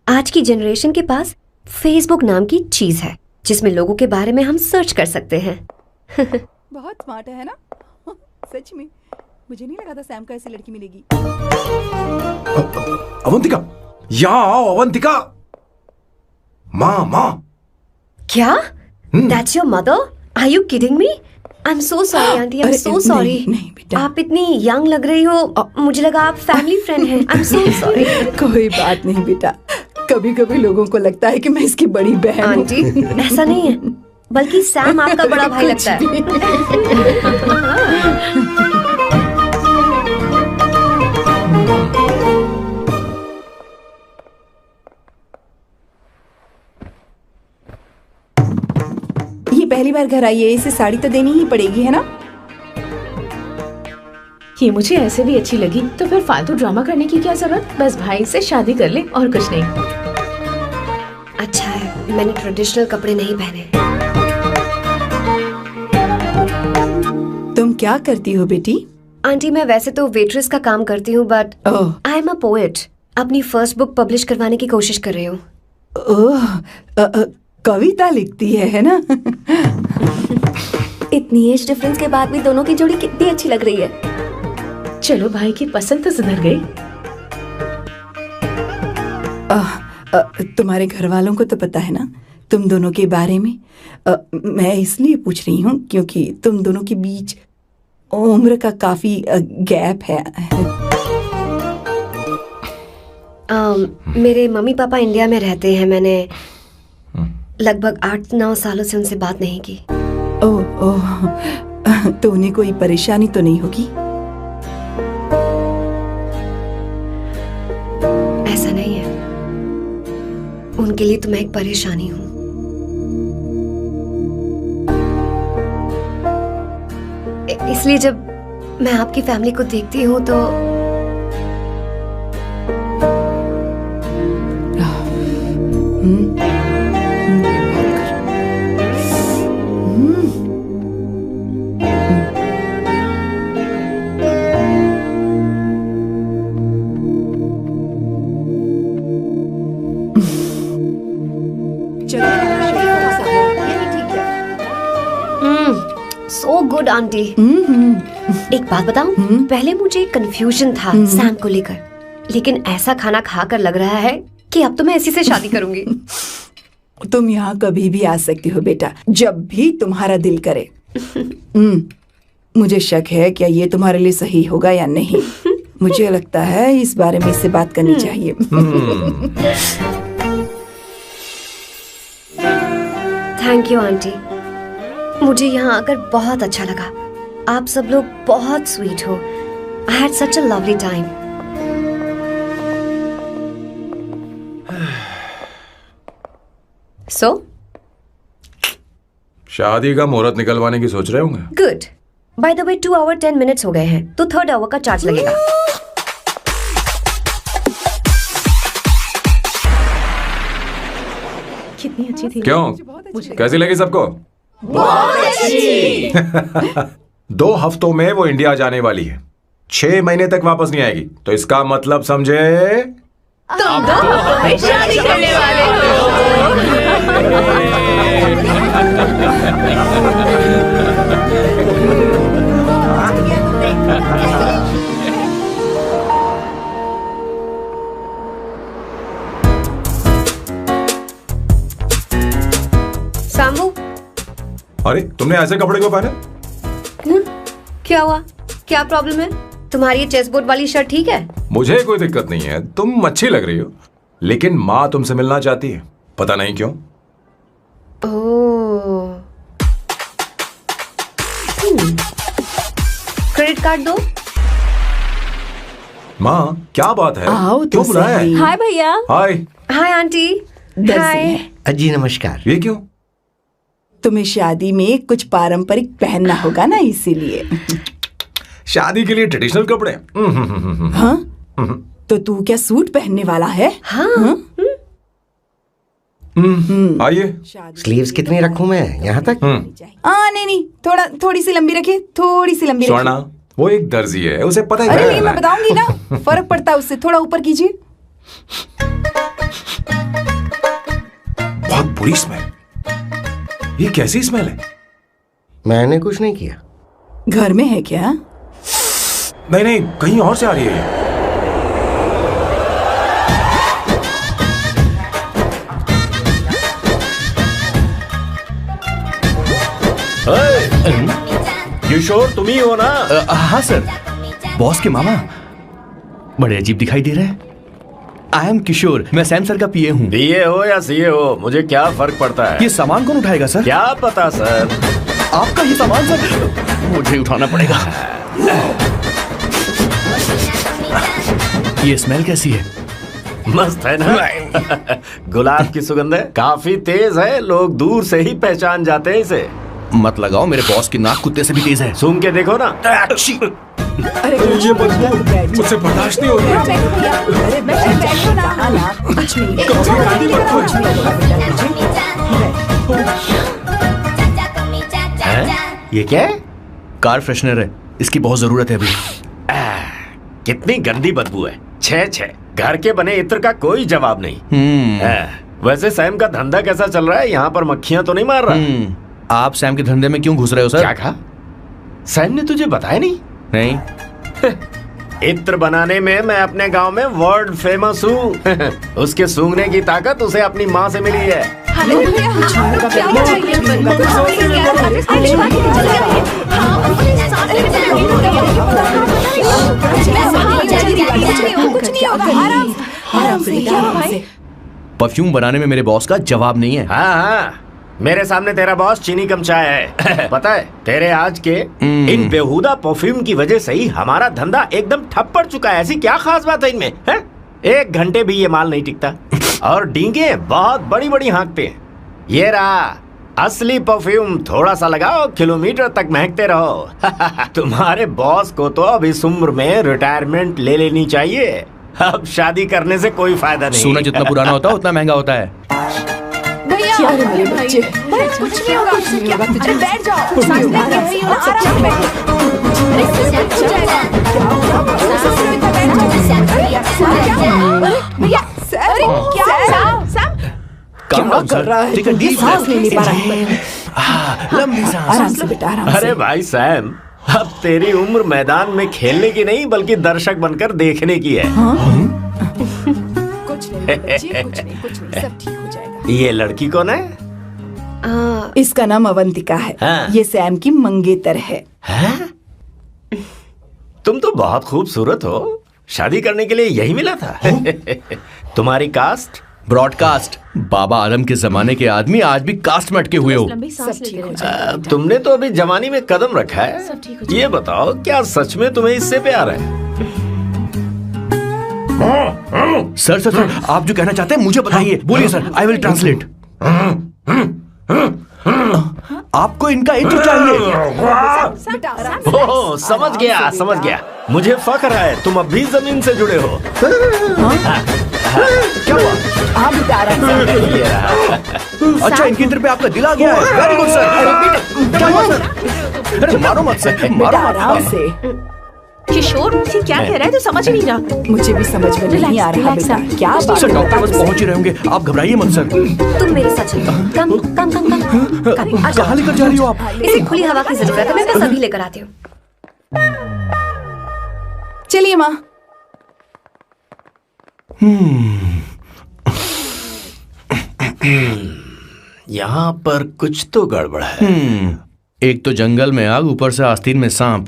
आज की जनरेशन के पास फेसबुक नाम की चीज है जिसमें लोगों के बारे में हम सर्च कर सकते हैं। बहुत स्मार्ट है ना? सच में मुझे नहीं लगा था सैम को ऐसी लड़की मिलेगी। अवंतिका, यहाँ आओ। अवंतिका, माँ। क्या? That's your mother? Are you kidding me? I'm so sorry, auntie. I'm so sorry. नहीं बेटा, आप इतनी यंग लग रही हो। मुझे लगा आप फैमिली फ्रेंड हैं। I'm so sorry. कोई बात नहीं बेटा। कभी कभी लोगों को लगता है कि मैं इसकी बड़ी बहन हूँ। आंटी, ऐसा नहीं है, बल्कि सैम आपका बड़ा भाई लगता है। ये पहली बार घर आई है, इसे साड़ी तो देनी ही पड़ेगी, है ना? ये मुझे ऐसे भी अच्छी लगी, तो फिर फालतू ड्रामा करने की क्या जरूरत? बस भाई से शादी कर ले और कुछ नहीं। अच्छा है, मैंने ट्रेडिशनल कपड़े नहीं पहने। तुम क्या करती हो बेटी? आंटी, मैं वैसे तो वेट्रेस का काम करती हूँ, but I am a poet. अपनी फर्स्ट बुक पब्लिश करवाने की कोशिश कर रही हूँ। कविता लिखती है ना? इतनी एज डिफरेंस के बाद भी दोनों की जोड़ी कितनी अच्छी लग रही है। चलो, भाई की पसंद तो सुधर गई। तुम्हारे घर वालों को तो पता है ना तुम दोनों के बारे में? मैं इसलिए पूछ रही हूँ क्योंकि तुम दोनों के बीच उम्र का काफी गैप है। मेरे मम्मी पापा इंडिया में रहते हैं। मैंने लगभग 8-9 सालों से उनसे बात नहीं की। ओह, तो उन्हें कोई परेशानी तो नहीं होगी? ऐसा नहीं है, उनके लिए तो मैं एक परेशानी हूँ। इसलिए जब मैं आपकी फैमिली को देखती हूँ तो सो गुड आंटी। एक बात बताऊं, पहले मुझे कंफ्यूजन था सैम को लेकर, लेकिन ऐसा खाना खाकर लग रहा है कि अब तो मैं इसी से शादी करूंगी। तुम यहाँ कभी भी आ सकती हो बेटा, जब भी तुम्हारा दिल करे। मुझे शक है क्या ये तुम्हारे लिए सही होगा या नहीं। मुझे लगता है इस बारे में इससे बात करनी चाहिए। थैंक यू आंटी, मुझे यहाँ आकर बहुत अच्छा लगा। आप सब लोग बहुत स्वीट हो। I had such a lovely time. So शादी का मुहूर्त निकलवाने की सोच रहे होंगे। Good. By the way 2 hour 10 minutes हो गए हैं, तो 3rd आवर का चार्ज लगेगा। कितनी अच्छी थी। क्यों, कैसी लगी सबको? बहुत अच्छी। 2 हफ्तों में वो इंडिया जाने वाली है, 6 महीने तक वापस नहीं आएगी। तो इसका मतलब समझे, तुम तो शादी करने वाले सांबू, अरे तुमने ऐसे कपड़े क्यों पहने? क्या हुआ? क्या प्रॉब्लम है? तुम्हारी ये चेस्ट वाली शर्ट ठीक है? मुझे कोई दिक्कत नहीं है, तुम अच्छी लग रही हो, लेकिन माँ तुमसे मिलना चाहती है, पता नहीं क्यों। ओह, क्रेडिट कार्ड दो। माँ क्या बात है, आओ तो क्यों बुलाया है? सही। हाय भैया। हाय। Hi aunty. हाय। जी नमस्कार। ये क्यों? तुम्हें शादी में कुछ पारंपरिक पहनना होगा ना, इसीलिए। शादी के लिए ट्रेडिशनल कपड़े? हाँ? तो तू क्या सूट पहनने वाला है? हाँ। आइए। स्लीव्स कितनी रखूं मैं, यहाँ तक? नहीं, थोड़ी सी लंबी रखिए, थोड़ी सी लंबी स्वर्णा, वो एक दर्जी है, उसे पता ही अरे क्या नहीं, करना मैं है। बताऊंगी ना, फर्क पड़ता है उससे। थोड़ा ऊपर कीजिए। बहुत बुरी स्मेल। ये कैसी स्मेल है? मैंने कुछ नहीं किया। घर में है क्या? नहीं, कहीं और से आ रही है ये। किशोर तुम ही हो ना? हाँ सर, बॉस के मामा। बड़े अजीब दिखाई दे रहे हैं। आई एम किशोर, मैं सैम सर का पीए हूँ। पीए हो या सीए हो, मुझे क्या फर्क पड़ता है। ये सामान कौन उठाएगा सर? क्या पता सर। आपका ये सामान सर मुझे उठाना पड़ेगा। ये स्मेल कैसी है? मस्त है ना? गुलाब की सुगंध है, काफी तेज है, लोग दूर से ही पहचान जाते हैं इसे। मत लगाओ, मेरे बॉस की नाक कुत्ते से भी तेज है। सूंघ के देखो ना। अरे ये बदबू मुझसे बर्दाश्त नहीं हो रही है। अरे बैठो ना, कुछ नहीं। ये क्या है? कार फ्रेशनर है, इसकी बहुत जरूरत है अभी। कितनी गंदी बदबू है। छे घर के बने इत्र का कोई जवाब नहीं। वैसे सैम का धंधा कैसा चल रहा है? यहाँ पर मक्खियां तो नहीं मार रहा? आप सैम के धंधे में क्यों घुस रहे हो सर? क्या कहा? सैम ने तुझे बताया नहीं? नहीं। इत्र बनाने में मैं अपने गांव में वर्ल्ड फेमस हूँ। उसके सूंघने की ताकत उसे अपनी माँ से मिली है। परफ्यूम बनाने में मेरे बॉस का जवाब नहीं है। हाँ, मेरे सामने तेरा बॉस चीनी कम चाय है। पता है, तेरे आज के इन बेहुदा परफ्यूम की वजह से ही हमारा धंधा एकदम ठप पड़ चुका है। ऐसी क्या खास बात है इनमें? 1 घंटे भी ये माल नहीं टिकता और डींगे बहुत बड़ी बड़ी हाँकते हैं। ये रहा असली परफ्यूम, थोड़ा सा लगाओ, किलोमीटर तक महकते रहो। तुम्हारे बॉस को तो अब इस उम्र में रिटायरमेंट ले लेनी चाहिए। अब शादी करने से कोई फायदा नहीं। सोना जितना पुराना होता है उतना महंगा होता है। भैया, मेरे बच्चे, कुछ नहीं होगा, कुछ नहीं होगा, तुझे बैठ जाओ, कुछ नहीं होगा, आराम से बैठो। भैया, अरे क्या काम कर रहा है? Take a deep सांस breath. नहीं ले पा रहा है। लंबी सांस। आराम से बेटा, आराम से। अरे भाई सैम, अब तेरी उम्र मैदान में खेलने की नहीं बल्कि दर्शक बनकर देखने की है। कुछ नहीं बच्चे, कुछ नहीं, सब ठीक हो जाएगा। ये लड़की कौन है? इसका नाम अवंतिका है। हाँ। ये सैम की मंगेतर है। हैं? तुम तो बहुत खूबसूरत हो, शादी करने के लिए यही मिला था। तुम्हारी कास्ट? ब्रॉडकास्ट। बाबा आलम के जमाने के आदमी आज भी कास्ट में अटके हुए हो। लंबी सांस सब ठीक लेते हो रहो। जाएगा। तुमने तो अभी जवानी में कदम रखा है। सब ठीक हो ये बताओ, क्या सच में तुम्हें इससे प्यार है? सर सर सर, आप जो कहना चाहते हैं मुझे बताइए। बोलिए सर, आई विल ट्रांसलेट। आपको इनका इत्र चाहिए। बेटा आराम से। ओह, समझ गया, समझ गया। मुझे फख्र है तुम अब भी जमीन से जुड़े हो। क्या हुआ? हाँ बेटा आराम से। अच्छा, इनके इत्र पे आपका दिल आ गया है। Very good sir. क्या हुआ सर? अरे मारो मत सर, मारो बेटा मत। आराम से। किशोर, ये क्या कह रहा है? तो समझ ही नहीं रहा। मुझे भी समझ में नहीं आ रहा Relax, बेटा। relax. क्या बात सर है डॉक्टर बेटा बस तुझसे? पहुंच ही रहे होंगे, आप घबराइए मत सर। तुम मेरे साथ चलो। कम कम कम कम कम। आ जाओ। कहाँ लेकर जा रही हो आप? इसे खुली हवा की जरूरत है, मैं बस अभी लेकर आती हूँ। चलिए माँ। यहाँ पर कुछ तो गड़बड़ है। एक तो जंगल में आग, ऊपर से आस्तीन में सांप।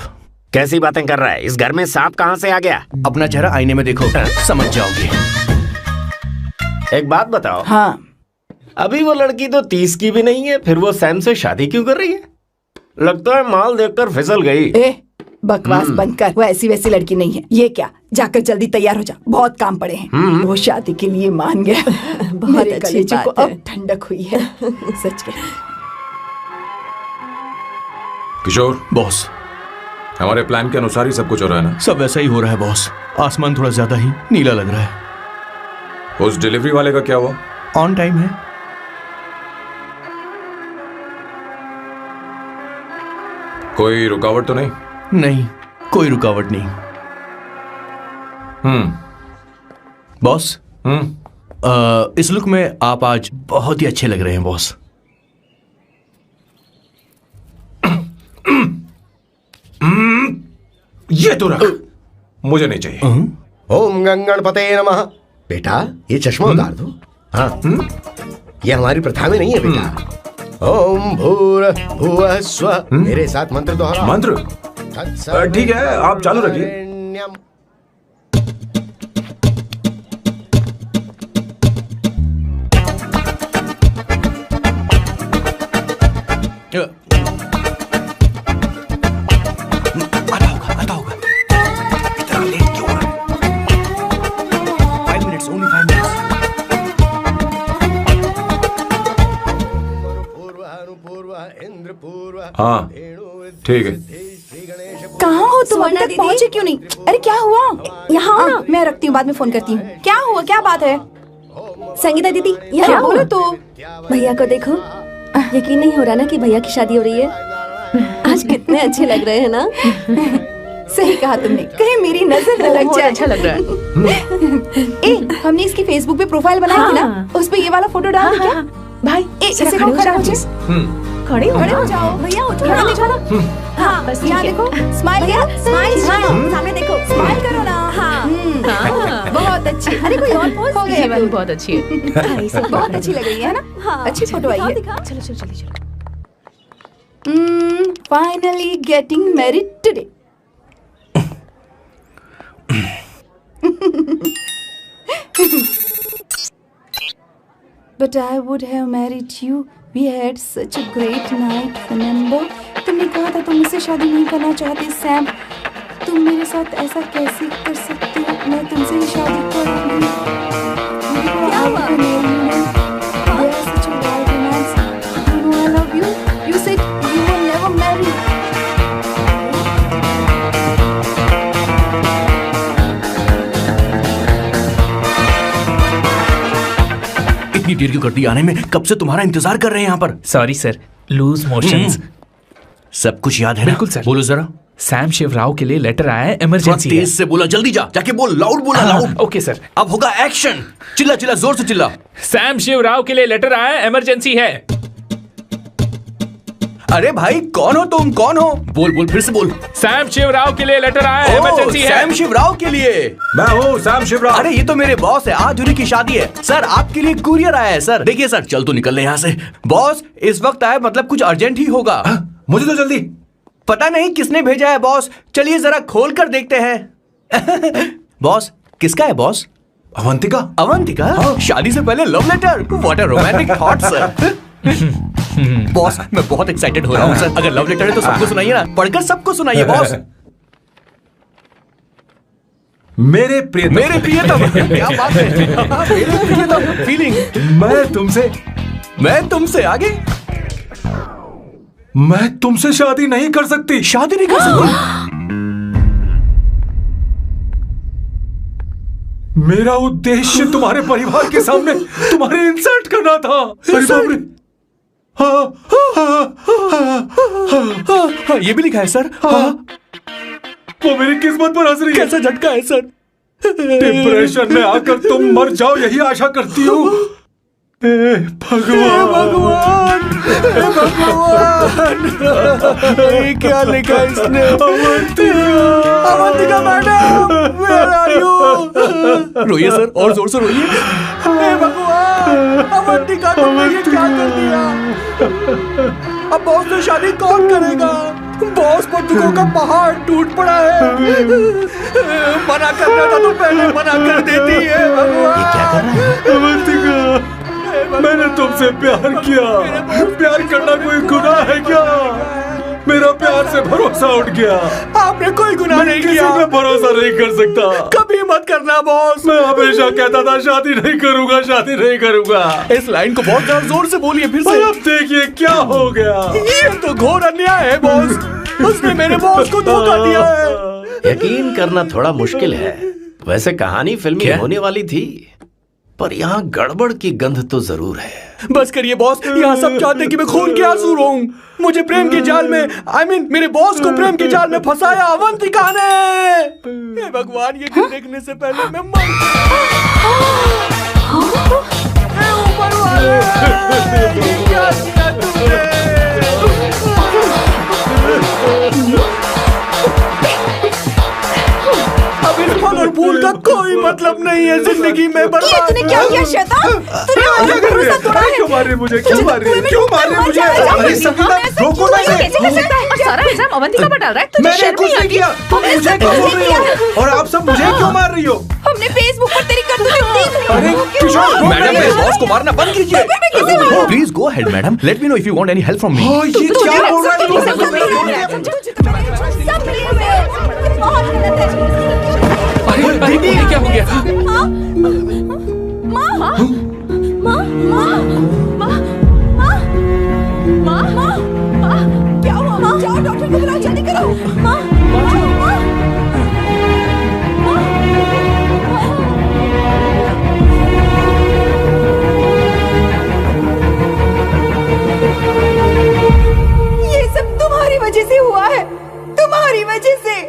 कैसी बातें कर रहा है? इस घर में सांप कहाँ से आ गया? अपना चेहरा आईने में देखो, समझ जाओगे। एक बात बताओ, हाँ अभी वो लड़की तो 30 की भी नहीं है, फिर वो सैम से शादी क्यों कर रही है? लगता है माल देखकर फिसल गई। ए बकवास बंद कर। वो ऐसी वैसी लड़की नहीं है। ये क्या, जाकर जल्दी तैयार हो जा, बहुत काम पड़े हैं। वो शादी के लिए मान गया। मेरे अच्छी कलेजे को बात है। अब ठंडक हुई है। सच कह। किशोर, बॉस, हमारे प्लान के अनुसार ही सब कुछ हो रहा है ना? सब वैसा ही हो रहा है बॉस। आसमान थोड़ा ज्यादा ही नीला लग रहा है। उस डिलीवरी वाले का क्या हुआ? ऑन टाइम है। कोई रुकावट तो नहीं? नहीं, कोई रुकावट नहीं। बॉस, इस लुक में आप आज बहुत ही अच्छे लग रहे हैं बॉस। ये तो रख, मुझे नहीं चाहिए। ओम गंगणपते नमः। बेटा ये चश्मा उतार दो। हाँ, ये हमारी प्रथा में नहीं है बेटा। ओम भूर भुवः स्वः। मेरे साथ मंत्र दोहराओ। मंत्र? ठीक है, आप चालू रखिए। वरेण्यम। आता होगा। इतना लेट क्यों हो रहा है? 5 minutes, only 5 minutes। इंद्र पूर्व। हाँ ठीक है। कहाँ हो तुम? अभी सुवर्णा तक दीदी? पहुँचे क्यों नहीं? अरे क्या हुआ? यहाँ आओ ना। मैं रखती हूँ, बाद में फोन करती हूँ। क्या हुआ, क्या बात है? संगीता दीदी, क्या यहाँ बोलो बोलो तो? भैया को देखो। यकीन नहीं हो रहा ना कि भैया की शादी हो रही है। आज कितने अच्छे लग रहे हैं ना। सही कहा तुमने, कहीं मेरी नजर न लग बहुत जाए। अच्छा लग रहा है। ए, हमने इसकी फेसबुक पे प्रोफाइल बनाई थी ना, उस पे ये वाला फोटो डाल दी क्या? भाई, इसे जरा खड़े हो जाओ, खड़े हो खड़े हो जाओ। जाओ। भैया उठो खड़े ना। हो जाओ। हाँ, बस यहाँ ठीक है। देखो, स्माइल भैया करो, स्माइल हाँ, सामने देखो। स्माइल करो ना। हाँ, बहुत अच्छी। अरे कोई और पोज? हो ये गया वाली beauty। बहुत अच्छी है। बहुत अच्छी लग रही है ना? हाँ, अच्छी फोटो आई है। दिखाओ। चलो चलो जल्दी चलो। Finally getting married today. But I would have married you. We had such a great night, remember? तुमने कहा था तुम मुझसे शादी नहीं करना चाहते सैम। तुम मेरे साथ ऐसा कैसे कर सकते हो? मैं तुमसे ही शादी करूंगी। क्या हुआ? There's such a wild romance. You know I love you. You said you will never marry. इतनी देर क्यों कर दी आने में? कब से तुम्हारा इंतजार कर रहे हैं यहाँ पर। Sorry sir, loose motions. सब कुछ याद है ना? बिल्कुल सर। बोलो जरा। सैम शिवराव के लिए लेटर आया है, थोड़ा इमरजेंसी है। तेज से बोला, जल्दी जा, जाके बोल, लाउड बोला, लाउड। Okay sir. अब होगा एक्शन। चिल्ला चिल्ला, जोर से चिल्ला। सैम शिवराव के लिए लेटर आया है, इमरजेंसी है। अरे भाई कौन हो तुम, कौन हो? बोल बोल, फिर से बोल। सैम शिवराव के लिए लेटर आया है, ओह, इमरजेंसी है। सैम शिवराव के लिए? मैं हूँ सैम शिवराव। अरे ये तो मेरे बॉस है, आज उन्हीं की शादी है। सर आपके लिए कुरियर आया है सर। देखिए सर, चल तो निकल ले यहाँ से। बॉस इस वक्त आया, मतलब कुछ अर्जेंट ही होगा। मुझे तो जल्दी। पता नहीं किसने भेजा है बॉस, चलिए जरा खोल कर देखते हैं। बॉस किसका है बॉस? अवंतिका। अवंतिका? शादी से पहले love letter, what a romantic thought sir. Boss मैं बहुत एक्साइटेड हो रहा हूँ सर। अगर लव लेटर है तो सबको सुनाइए ना, पढ़कर सबको सुनाइए बॉस। मेरे प्रियतम, क्या बात है। मेरे प्रियतम फीलिंग। मैं तुमसे आगे। मैं तुमसे शादी नहीं कर सकती। शादी नहीं कर सकती? मेरा उद्देश्य तुम्हारे परिवार के सामने तुम्हारे इंसल्ट करना था। अरे बाप रे। हाँ, ये भी लिखा है सर। वो मेरी किस्मत पर हंस रही है। कैसा झटका है सर। डिप्रेशन में आकर तुम मर जाओ यही आशा करती हूँ। भगवान, ये क्या लिखा है इसने? Avantika madam, where are you? रोइए सर, और जोर से रोइए। हे भगवान, अवंतिका तुमने ये क्या कर दिया? अब बॉस से शादी कौन करेगा? बॉस पर दुखों का पहाड़ टूट पड़ा है। मना करना था तो पहले मना कर देती है। भगवान ये क्या कर रहा है? अवंतिका, मैंने तुमसे प्यार किया। प्यार करना कोई गुनाह है क्या? मेरा प्यार से भरोसा उठ गया। आपने कोई गुनाह नहीं किया। मैं भरोसा नहीं कर सकता। कभी मत करना बॉस। मैं हमेशा कहता था शादी नहीं करूंगा, शादी नहीं करूंगा। इस लाइन को बहुत ज्यादा जोर से बोलिए फिर से। अब देखिए क्या हो गया। ये तो घोर अन्याय है बॉस। उसने मेरे बॉस को धोखा दिया है। यकीन करना थोड़ा मुश्किल है। वैसे कहानी फिल्मी होने वाली थी, पर यहाँ गड़बड़ की गंध तो जरूर है। बस करिए बॉस, यहाँ सब चाहते हैं कि मैं खून के आंसू रोऊं। मुझे प्रेम के जाल में, मेरे बॉस को प्रेम के जाल में फंसाया अवंतिका ने। हे भगवान, ये दिन देखने से पहले मैं मर। हे ऊपर वाले, क्या किया तुमने? अब इस फल और फूल का कोई मतलब नहीं है जिंदगी में। बर्बाद। तूने क्या किया शैतान? तूने हमारा भरोसा तोड़ा है। क्यों मार रही मुझे? क्यों मार रही? क्यों मार रही मुझे? अरे संगीता, रोको ना इसे। कैसे कर सकता है? और सारा इल्जाम अवंतिका पर डाल रहा है। तुझे मैंने शर्म कुछ नहीं नहीं आती? किया। तुम मुझे क्यों बोल रही हो? और आप सब मुझे क्यों मार रही हो? हमने फेसबुक पर तेरी करतूतें देख ली। अरे किशोर, मैडम मेरे बॉस को मारना बंद कीजिए। Please go ahead madam, let me know if you want any help from me. ये क्या बोल रहा है तू? अरे ये क्या हो गया? क्या हुआ? जाओ डॉक्टर को बुलाओ, जल्दी करो। ये सब तुम्हारी वजह से हुआ है, तुम्हारी वजह से।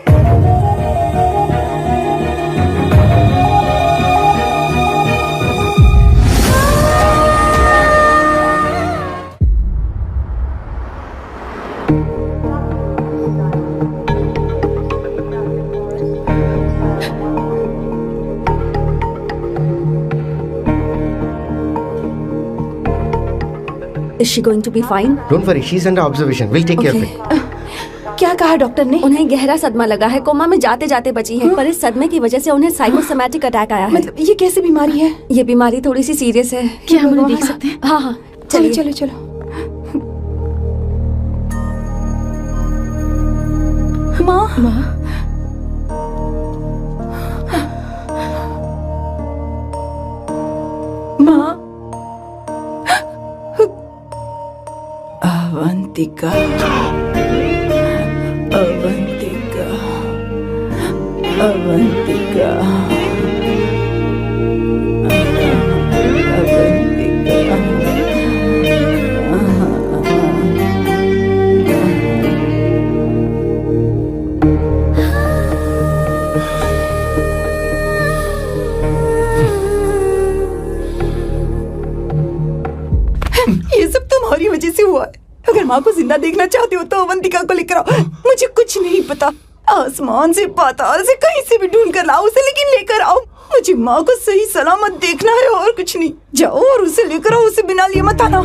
Is she going to be fine? Don't worry, she's under observation. We'll take care of it. क्या कहा डॉक्टर ने? उन्हें गहरा सदमा लगा है, कोमा में जाते जाते बची है। पर इस सदमे की वजह से उन्हें साइकोसोमैटिक अटैक आया है। मतलब ये कैसी बीमारी है? ये बीमारी थोड़ी सी सीरियस है। क्या हम उन्हें देख सकते हैं? हाँ हाँ, चलो चलिए। चलो चलो। माँ माँ अवंतिका, अवंतिका, अवंतिका, ये सब तुम्हारी वजह से हुआ है। अगर माँ को जिंदा देखना चाहते हो तो अवंतिका को लेकर आओ। मुझे कुछ नहीं पता, आसमान से पाताल से कहीं से भी ढूंढ कर लाओ उसे, लेकिन लेकर आओ। मुझे माँ को सही सलामत देखना है और कुछ नहीं। जाओ और उसे लेकर आओ, उसे बिना लिए मत आना।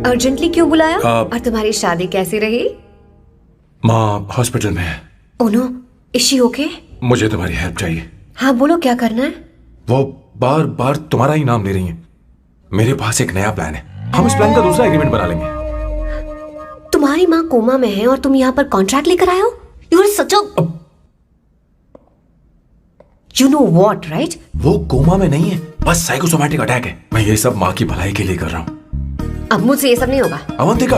अर्जेंटली क्यों बुलाया? और तुम्हारी शादी कैसी रही? माँ हॉस्पिटल में है। Oh no, is she okay? मुझे तुम्हारी हेल्प चाहिए। हाँ बोलो, क्या करना है? वो बार बार तुम्हारा ही नाम ले रही है। मेरे पास एक नया प्लान है, हम इस प्लान का दूसरा एग्रीमेंट बना लेंगे। तुम्हारी माँ कोमा में है और तुम यहाँ पर कॉन्ट्रैक्ट लेकर आए हो? You are such a you know what, right? वो कोमा में नहीं है, बस साइकोसोमैटिक अटैक है। मैं ये सब माँ की भलाई के लिए कर रहा हूँ। अब मुझसे ये सब नहीं होगा। अवंतिका,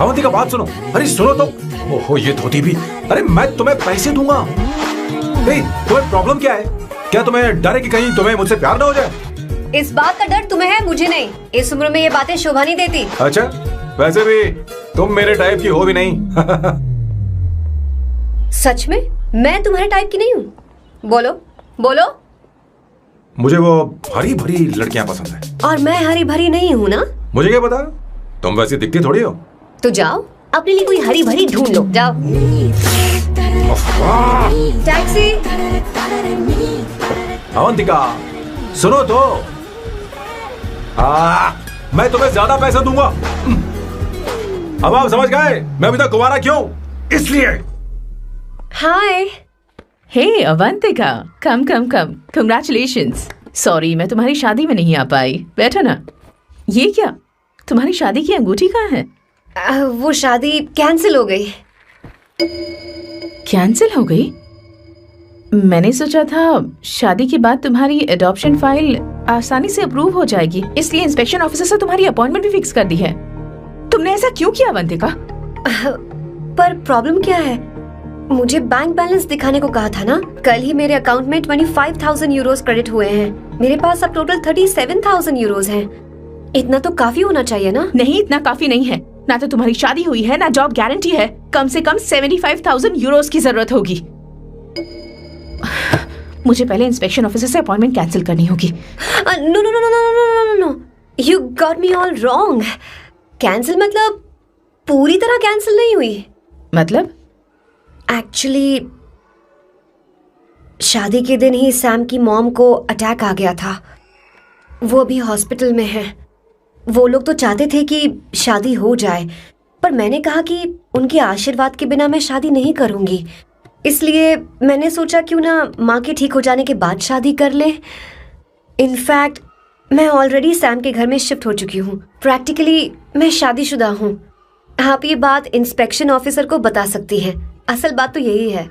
अवंतिका बात सुनो। अरे सुनो तो। ओहो ये धोती भी। अरे मैं तुम्हें पैसे दूंगा। तुम्हें प्रॉब्लम क्या है? क्या तुम्हें डर है कि कहीं तुम्हें मुझसे प्यार ना हो जाए? इस बात का डर तुम्हें है, मुझे नहीं। इस उम्र में ये बातें शोभा नहीं देती। अच्छा, वैसे भी तुम मेरे टाइप की हो भी नहीं। सच में मैं तुम्हारे टाइप की नहीं हूँ? बोलो बोलो। मुझे वो हरी भरी लड़कियां पसंद है। और मैं हरी भरी नहीं हूँ ना? मुझे क्या पता, तुम वैसी दिखती थोड़ी हो। तो जाओ अपने लिए कोई हरी भरी ढूंढ लो, जाओ। टैक्सी। अवंतिका सुनो तो। मैं तुम्हें ज्यादा पैसा दूंगा। अब आप समझ गए मैं अभी तक कुंवारा क्यों? इसलिए। हाय। हे अवंतिका, कम कम कम, कंग्रेचुलेशंस। सॉरी मैं तुम्हारी शादी में नहीं आ पाई। बैठो ना। ये क्या, तुम्हारी शादी की अंगूठी कहाँ है? वो शादी कैंसिल हो गई। कैंसिल हो गई? मैंने सोचा था शादी के बाद तुम्हारी एडॉप्शन फाइल आसानी से अप्रूव हो जाएगी, इसलिए इंस्पेक्शन ऑफिसर से तुम्हारी अपॉइंटमेंट भी फिक्स कर दी है। तुमने ऐसा क्यों किया अवंतिका? पर प्रॉब्लम क्या है? मुझे बैंक बैलेंस दिखाने को कहा था ना। कल ही मेरे अकाउंट में 25,000 यूरोस क्रेडिट हुए हैं। मेरे पास अब टोटल 37,000 यूरोस हैं। इतना तो काफी होना चाहिए ना? नहीं, इतना काफी नहीं है। ना तो तुम्हारी शादी हुई है, ना जॉब गारंटी है। कम से कम 75,000 यूरोस की जरूरत होगी। मुझे पहले इंस्पेक्शन ऑफिसर से अपॉइंटमेंट कैंसिल करनी होगी। No no no no no no no, you got me all wrong. Cancel मतलब पूरी तरह कैंसिल नहीं हुई। मतलब? एक्चुअली शादी के दिन ही सैम की मॉम को अटैक आ गया था। वो अभी हॉस्पिटल में है। वो लोग तो चाहते थे कि शादी हो जाए, पर मैंने कहा कि उनके आशीर्वाद के बिना मैं शादी नहीं करूंगी। इसलिए मैंने सोचा क्यों ना माँ के ठीक हो जाने के बाद शादी कर ले। इनफैक्ट मैं ऑलरेडी सैम के घर में शिफ्ट हो चुकी हूँ। प्रैक्टिकली मैं शादीशुदा हूँ। आप ये बात इंस्पेक्शन ऑफिसर को बता सकती हैं। असल बात तो यही है।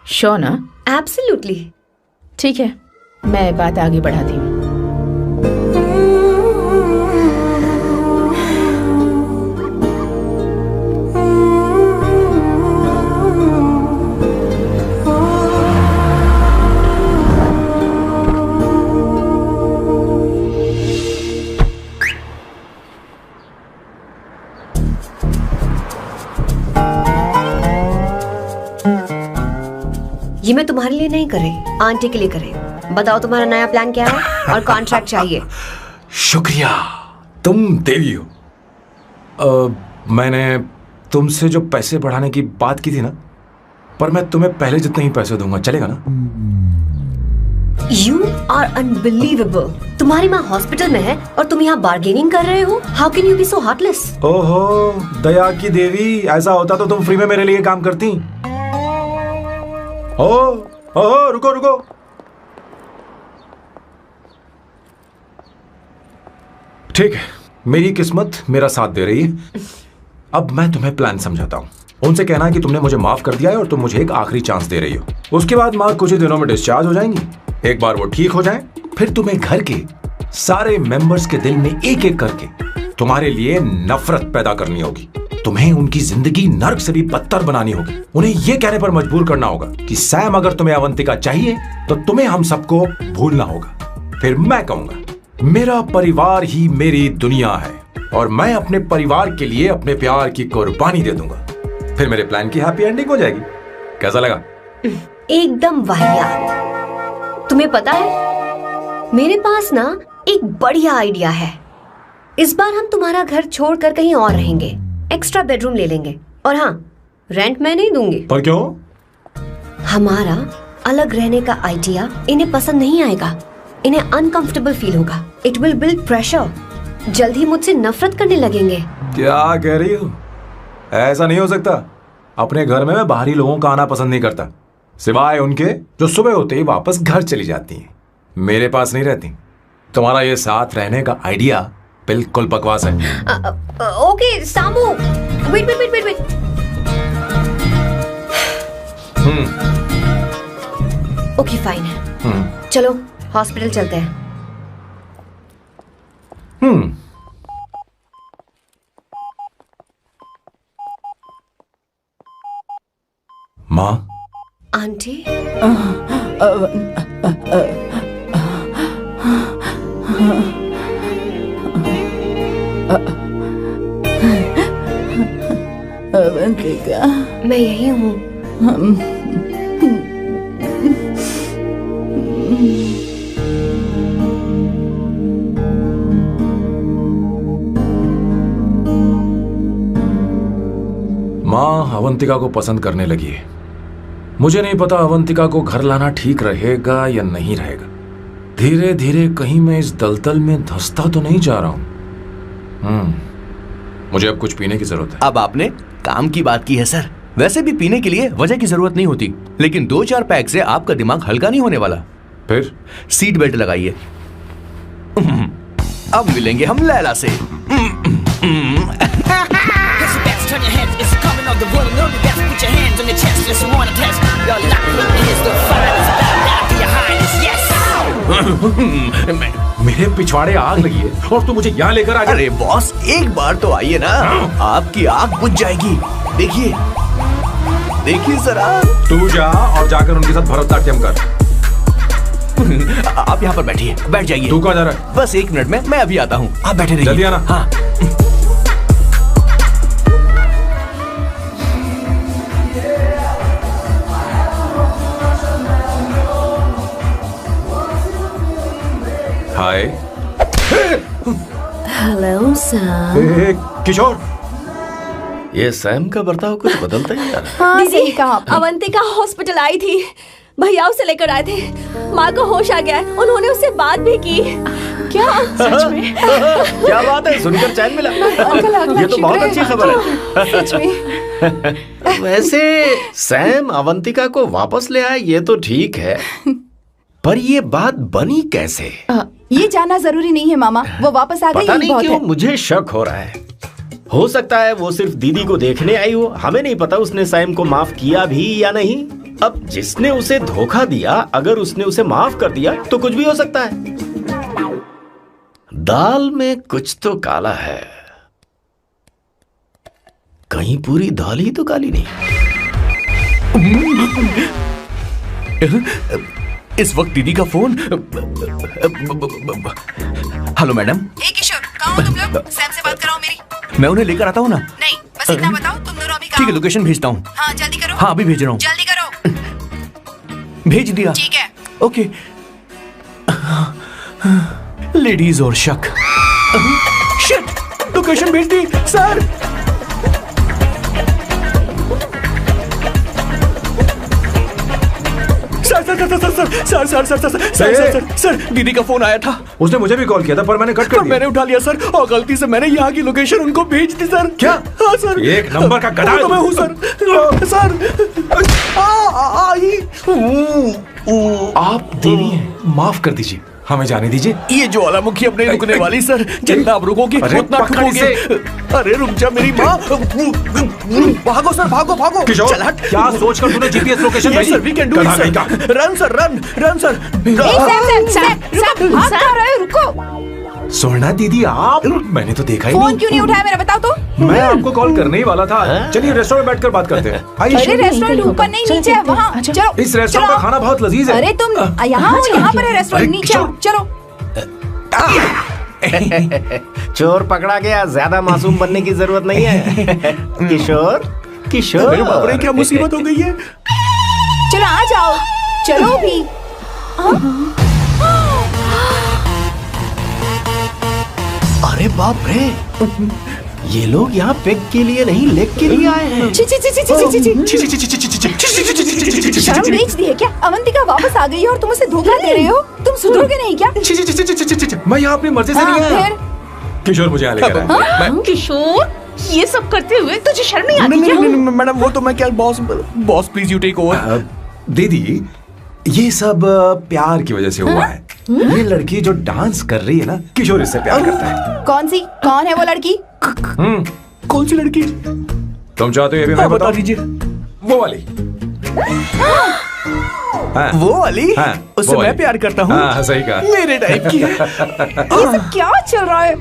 श्योर ना? एब्सोल्युटली। ठीक है, मैं बात आगे बढ़ाती हूँ। ये मैं तुम्हारे लिए नहीं कर रही, आंटी के लिए कर रही। बताओ तुम्हारा नया प्लान क्या है और कॉन्ट्रैक्ट चाहिए। शुक्रिया, तुम देवी हो। मैंने तुमसे जो पैसे बढ़ाने की बात की थी ना, पर मैं तुम्हें पहले जितने ही पैसे दूंगा, चलेगा ना? You are unbelievable। तुम्हारी माँ हॉस्पिटल में है और तुम यहाँ बार्गेनिंग कर रहे हो। How can you be so heartless? ओहो दया की देवी, ऐसा होता तो तुम फ्री में मेरे लिए काम करती। ओहो रुको रुको। ठीक है, मेरी किस्मत मेरा साथ दे रही है। अब मैं तुम्हें प्लान समझाता हूँ। उनसे कहना है कि तुमने मुझे माफ कर दिया है और तुम मुझे एक आखिरी चांस दे रही हो। उसके बाद माँ कुछ ही दिनों में डिस्चार्ज हो जाएंगी। एक बार वो ठीक हो जाए, फिर तुम्हें घर के सारे मेंबर्स के दिल में एक एक करके तुम्हारे लिए नफरत पैदा करनी होगी। तुम्हें उनकी जिंदगी नर्क से भी बदतर बनानी होगी। उन्हें यह कहने पर मजबूर करना होगा कि सैम, अगर तुम्हें अवंतिका चाहिए तो तुम्हें हम सबको भूलना होगा। फिर मैं कहूंगा मेरा परिवार ही मेरी दुनिया है और मैं अपने परिवार के लिए अपने प्यार की कुर्बानी दे दूंगा। फिर मेरे प्लान की हैप्पी एंडिंग हो जाएगी। कैसा लगा? एकदम वाहियात। तुम्हें पता है, मेरे पास ना एक बढ़िया आइडिया है। इस बार हम तुम्हारा घर छोड़कर कहीं और रहेंगे, एक्स्ट्रा बेडरूम ले लेंगे। और हाँ, रेंट मैं नहीं दूंगी। पर क्यों? हमारा अलग रहने का आइडिया इन्हें पसंद नहीं आएगा। इन्हें अनकंफर्टेबल फील होगा। It will build pressure. जल्द ही मुझसे नफरत करने लगेंगे। क्या कह रही हो? ऐसा नहीं हो सकता। अपने घर में मैं बाहरी लोगों का आना पसंद नहीं करता, सिवाय उनके जो सुबह होते ही वापस घर चली जाती हैं, मेरे पास नहीं रहती। तुम्हारा ये साथ रहने का आइडिया बिल्कुल बकवास है। Okay Samu, wait wait wait wait wait. Okay fine, चलो हॉस्पिटल चलते हैं। माँ, आंटी, अवंतिका, मैं यही हूँ। माँ अवंतिका को पसंद करने लगी है। मुझे नहीं पता अवंतिका को घर लाना ठीक रहेगा या नहीं रहेगा। धीरे धीरे कहीं मैं इस दलदल में धंसता तो नहीं जा रहा हूं। मुझे अब कुछ पीने की जरूरत है। अब आपने काम की बात की है सर। वैसे भी पीने के लिए वजह की जरूरत नहीं होती, लेकिन 2-4 पैक से आपका दिमाग हल्का नहीं होने वाला। फिर सीट बेल्ट लगाइए। अब मिलेंगे हम लैला से। Turn your heads, it's coming of the rolling on the desk. Put your hands on your chest, let's want to test. Your lock is the finest, bow down to your highness, yes. मेरे पिछवाड़े आग लगी है और तू मुझे यहाँ लेकर आ गया। अरे बॉस, एक बार तो आइए ना, आपकी आग बुझ जाएगी। देखिए देखिए जरा। तू जा और जाकर उनके साथ भरतनाट्यम कर। आप यहाँ पर बैठिए, बैठ जाइए। तू कहाँ जा रहा है? बस 1 मिनट में मैं अभी आता हूँ, आप बैठे रहिए। जल्दी आना। हाँ। हाय। Hello Sam. किशोर, ये सैम का बर्ताव कुछ बदलता ही जा रहा है। हाँ, सही कहा। अवंतिका हॉस्पिटल आई थी, भैया उसे लेकर आए थे। माँ को होश आ गया है, उन्होंने उससे बात भी की। क्या सच में? क्या बात है, सुनकर चैन मिला। ये तो बहुत अच्छी खबर है। सच में। वैसे सैम अवंतिका को वापस ले आए ये तो ठीक है, पर ये बात बनी कैसे? ये जानना जरूरी नहीं है मामा, वो वापस आ गई। पता यही नहीं बहुत क्यों है। मुझे शक हो रहा है। हो सकता है वो सिर्फ दीदी को देखने आई हो। हमें नहीं पता उसने सैम को माफ किया भी या नहीं। अब जिसने उसे धोखा दिया, अगर उसने उसे माफ कर दिया तो कुछ भी हो सकता है। दाल में कुछ तो काला है। कहीं पूरी दाल ही तो काली नहीं। इस वक्त दीदी का फोन। Hello madam. ए किशोर, कहाँ हो तुम लोग? सैम से बात कराओ मेरी। मैं उन्हें लेकर आता हूँ ना। नहीं, बस इतना बताओ तुम दोनों अभी ठीक कहाँ है, हो? लोकेशन भेजता हूँ। हाँ जल्दी करो। हाँ अभी भेज रहा हूँ। जल्दी करो। भेज दिया। ठीक है। ओके। लेडीज और शक। शिट, लोकेशन भेज दी सर। सर दीदी का फोन आया था। उसने मुझे भी कॉल किया था पर मैंने कट कर दिया। मैंने उठा लिया सर, और गलती से मैंने यहाँ की लोकेशन उनको भेज दी सर। क्या? हाँ सर। एक नंबर का गधा है तो मैं हूँ सर। सर आप देवी हैं, माफ कर दीजिए, हमें जाने दीजिए। ये ज्वालामुखी अपने रुकने वाली सर, जितना आप रुकोगे अरे उतना पकड़ ठुकोगे। अरे रुक जा मेरी माँ। भागो सर, भागो भागो। किशोर, चल हट। क्या सोचकर तूने जीपीएस लोकेशन भेजी? Sir we can do it sir. Run sir, run run sir. Sam भाग कहाँ रहे हो? रुको। स्वर्णा दीदी आप, मैंने तो देखा ही फोन नहीं। क्यों नहीं उठाया मेरा बताओ तो। मैं आपको कॉल करने ही वाला था। चलिए रेस्टोरेंट में बैठकर बात करते हैं। आइए। अरे रेस्टोरेंट ऊपर नहीं नीचे है वहाँ। चलो इस रेस्टोरेंट का खाना बहुत लजीज है। अरे तुम यहाँ हो, यहाँ पर है रेस्टोरेंट, नीचे आओ, चलो। चोर पकड़ा गया, ज्यादा मासूम बनने की जरूरत नहीं है। किशोर किशोर, मेरे बाप रे क्या मुसीबत हो गई है। चलो आ जाओ, चलो भी। अरे बाप रे, ये लोग यहाँ पेग के लिए नहीं लेग के लिए आए हैं। ची ची ची ची ची ची। शर्म बेच दी है क्या? अवंतिका वापस आ गई है और तुम उसे धोखा दे रहे हो। तुम सुधरोगे नहीं क्या? मैं यहाँ अपनी मर्जी से नहीं आया। किशोर मुझे यहाँ लेकर आया। किशोर, ये सब करते हुए तुझे शर्म नहीं आती क्या? नहीं मैडम, वो तो मैं क्या, boss please you take over. दीदी ये सब प्यार की वजह से हुआ है। ये लड़की जो डांस कर रही है ना, किशोर इससे प्यार करता है। कौन है वो लड़की? कौन सी लड़की? तुम चाहते हो ये भी मैं बता बताऊं? दीजिए। वो वाली। हाँ, वो वाली? हाँ, उससे वो मैं वाली। प्यार करता हूँ। हाँ, सही कहा। मेरे टाइप की है। ये सब क्या चल रहा है?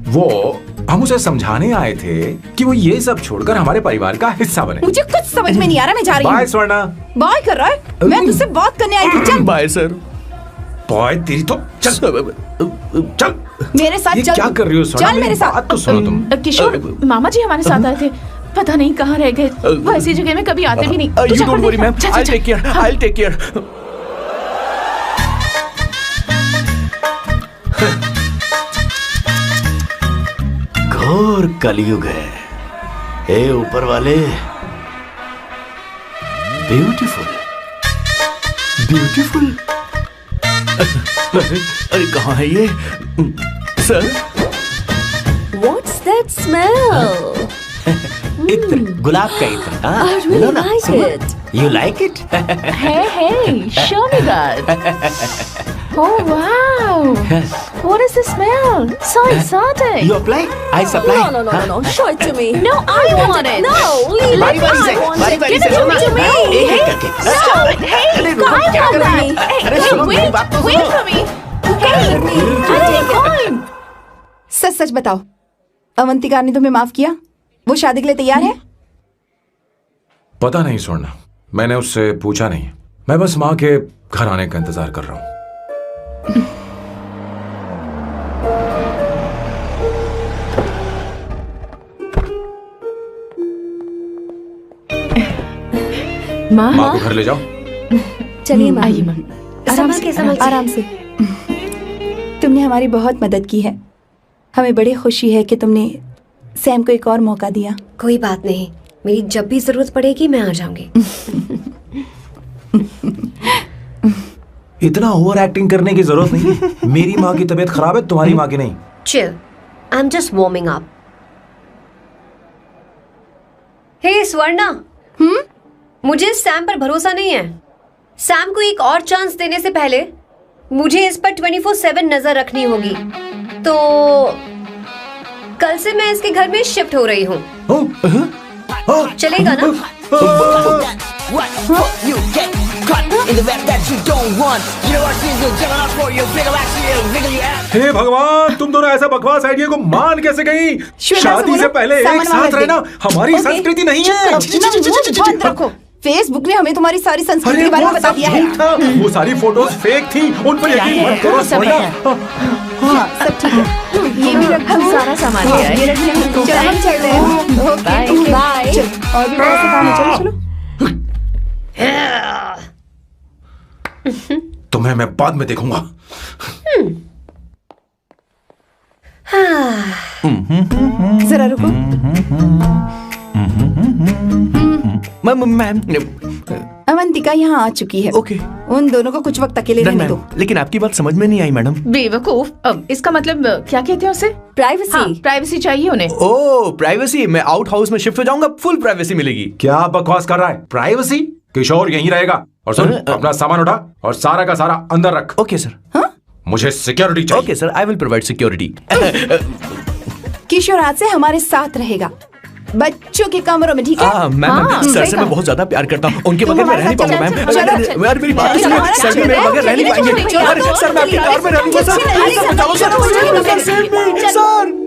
वो हम उसे समझाने आए थे कि वो ये सब छोड़कर हमारे परिवार का हिस्सा बने। मुझे कुछ समझ में नहीं आ रहा, मैं जा रही बाय हूँ। स्वर्णा। बाय कर रहा है? मैं तुझसे बात करने आई थी, चल। Bye sir. बॉय तेरी तो चल चल मेरे साथ ये चल। क्या कर रही हो स्वर्णा? चल मेरे साथ। बात तो सुनो तुम। किशोर, मामा जी हमारे साथ आए थे, पता नहीं कहाँ रह गए। वो ऐसी जगह में कभी आते भी नहीं। तू यू जा डोंट कर वरी देखना। मैम, जा, जा, आई जा। Take care, I take care. घोर कलयुग है। हे ऊपर वाले, ब्यूटीफुल ब्यूटीफुल। अरे कहाँ है ये सर? What's that smell? इत्र, गुलाब का इत्र। हाँ, I really लो ना, like सुनो। it. You like it? Hey, show me that. Oh wow! What is the smell? So exotic. You apply? I supply. No. Show it to me. No, I want it. No, really, बारी बारी से, I want बारी it. बारी Give से it सुनो to ना। me. एक एक करके। Stop it. Hey, अरे रुको, I क्या want कर रही that. हो? Hey, अरे hey, सुनो, मेरी wait, बात तो wait सुनो। for me. Hey, I take on. सच सच बताओ, अवंतिका ने तुम्हें माफ किया? वो शादी के लिए तैयार है? पता नहीं स्वर्णा, मैंने उससे पूछा नहीं। मैं बस माँ के घर आने का इंतजार कर रहा हूँ। माँ, माँ को घर ले जाओ। चलिए माँ। आइए माँ। संभल के संभल के। आराम से। तुमने हमारी बहुत मदद की है। हमें बड़ी खुशी है कि तुमने सैम को एक और मौका दिया। कोई बात नहीं, मेरी जब भी जरूरत पड़ेगी मैं आ जाऊंगी। इतना ओवर एक्टिंग करने की जरूरत नहीं है। मेरी माँ की तबीयत खराब है, तुम्हारी माँ की नहीं। Chill, I am just warming up. Hey Swarna, मुझे सैम पर भरोसा नहीं है। सैम को एक और चांस देने से पहले मुझे इस पर 24/7 नजर रखनी होगी। तो कल से मैं इसके घर में शिफ्ट हो रही हूँ। चलेगा ना? What you get caught in the web that you don't want. You know what she's doing, jumping up for you, bigger actually, bigger you have. हे भगवान, तुम दोनों ऐसा बकवास आइडिया को मान कैसे गई? श्वेता से शादी बोलो, से पहले एक सामान वहाँ साथ रख रहना दे। हमारी ओके। संस्कृति नहीं है। अपना मुंह बंद रखो। फेसबुक ने हमें तुम्हारी सारी संस्कृति अरे के बारे में वो बता सब दिया है। झूठ था। वो सारी फोटोज फेक थी, उन पर यकीन मत करो स्वर्णा। हाँ, सब ठीक है। ये भी रख, हम सारा सामान ले आए। ये रख लें। चलो हम चल रहे हैं। Okay, bye. चलो, और भी बहुत से काम है, चलो चलो। तुम्हें मैं बाद में देखूंगा। जरा रुको। मैम अवंतिका यहाँ आ चुकी है। ओके। उन दोनों को कुछ वक्त अकेले रहने दो। लेकिन आपकी बात समझ में नहीं आई मैडम। बेवकूफ। अब इसका मतलब क्या कहते हैं उसे? प्राइवेसी। हाँ, प्राइवेसी चाहिए उन्हें। ओह प्राइवेसी, मैं आउट हाउस में शिफ्ट हो जाऊंगा, फुल प्राइवेसी मिलेगी। क्या बकवास कर रहा है? प्राइवेसी? किशोर यहीं रहेगा। और सुन, अपना सामान उठा और सारा का सारा अंदर रख। Okay sir. मुझे सिक्योरिटी चाहिए। Okay sir, I will provide security. Kishore आज से हमारे साथ रहेगा। बच्चों के कमरों में, ठीक है? मैम सर सही से कहा। मैं बहुत ज्यादा प्यार करता हूँ, उनके तुम बगैर मैं हमारे रह नहीं साथ पाऊंगा चलो, मैम। चलो, अरे, चलो। यार मेरी बात सुनिए, हमारे सर साथ भी मेरे चलो, बगैर रह नहीं चलो, पाएंगे। चलो, अरे चलो, सर मैं आपकी चलो, कार में रह लूंगा सर, चलो, प्लीज सर बचाओ सर, चलो, चलो, सर चलो, save me, चलो। Sir.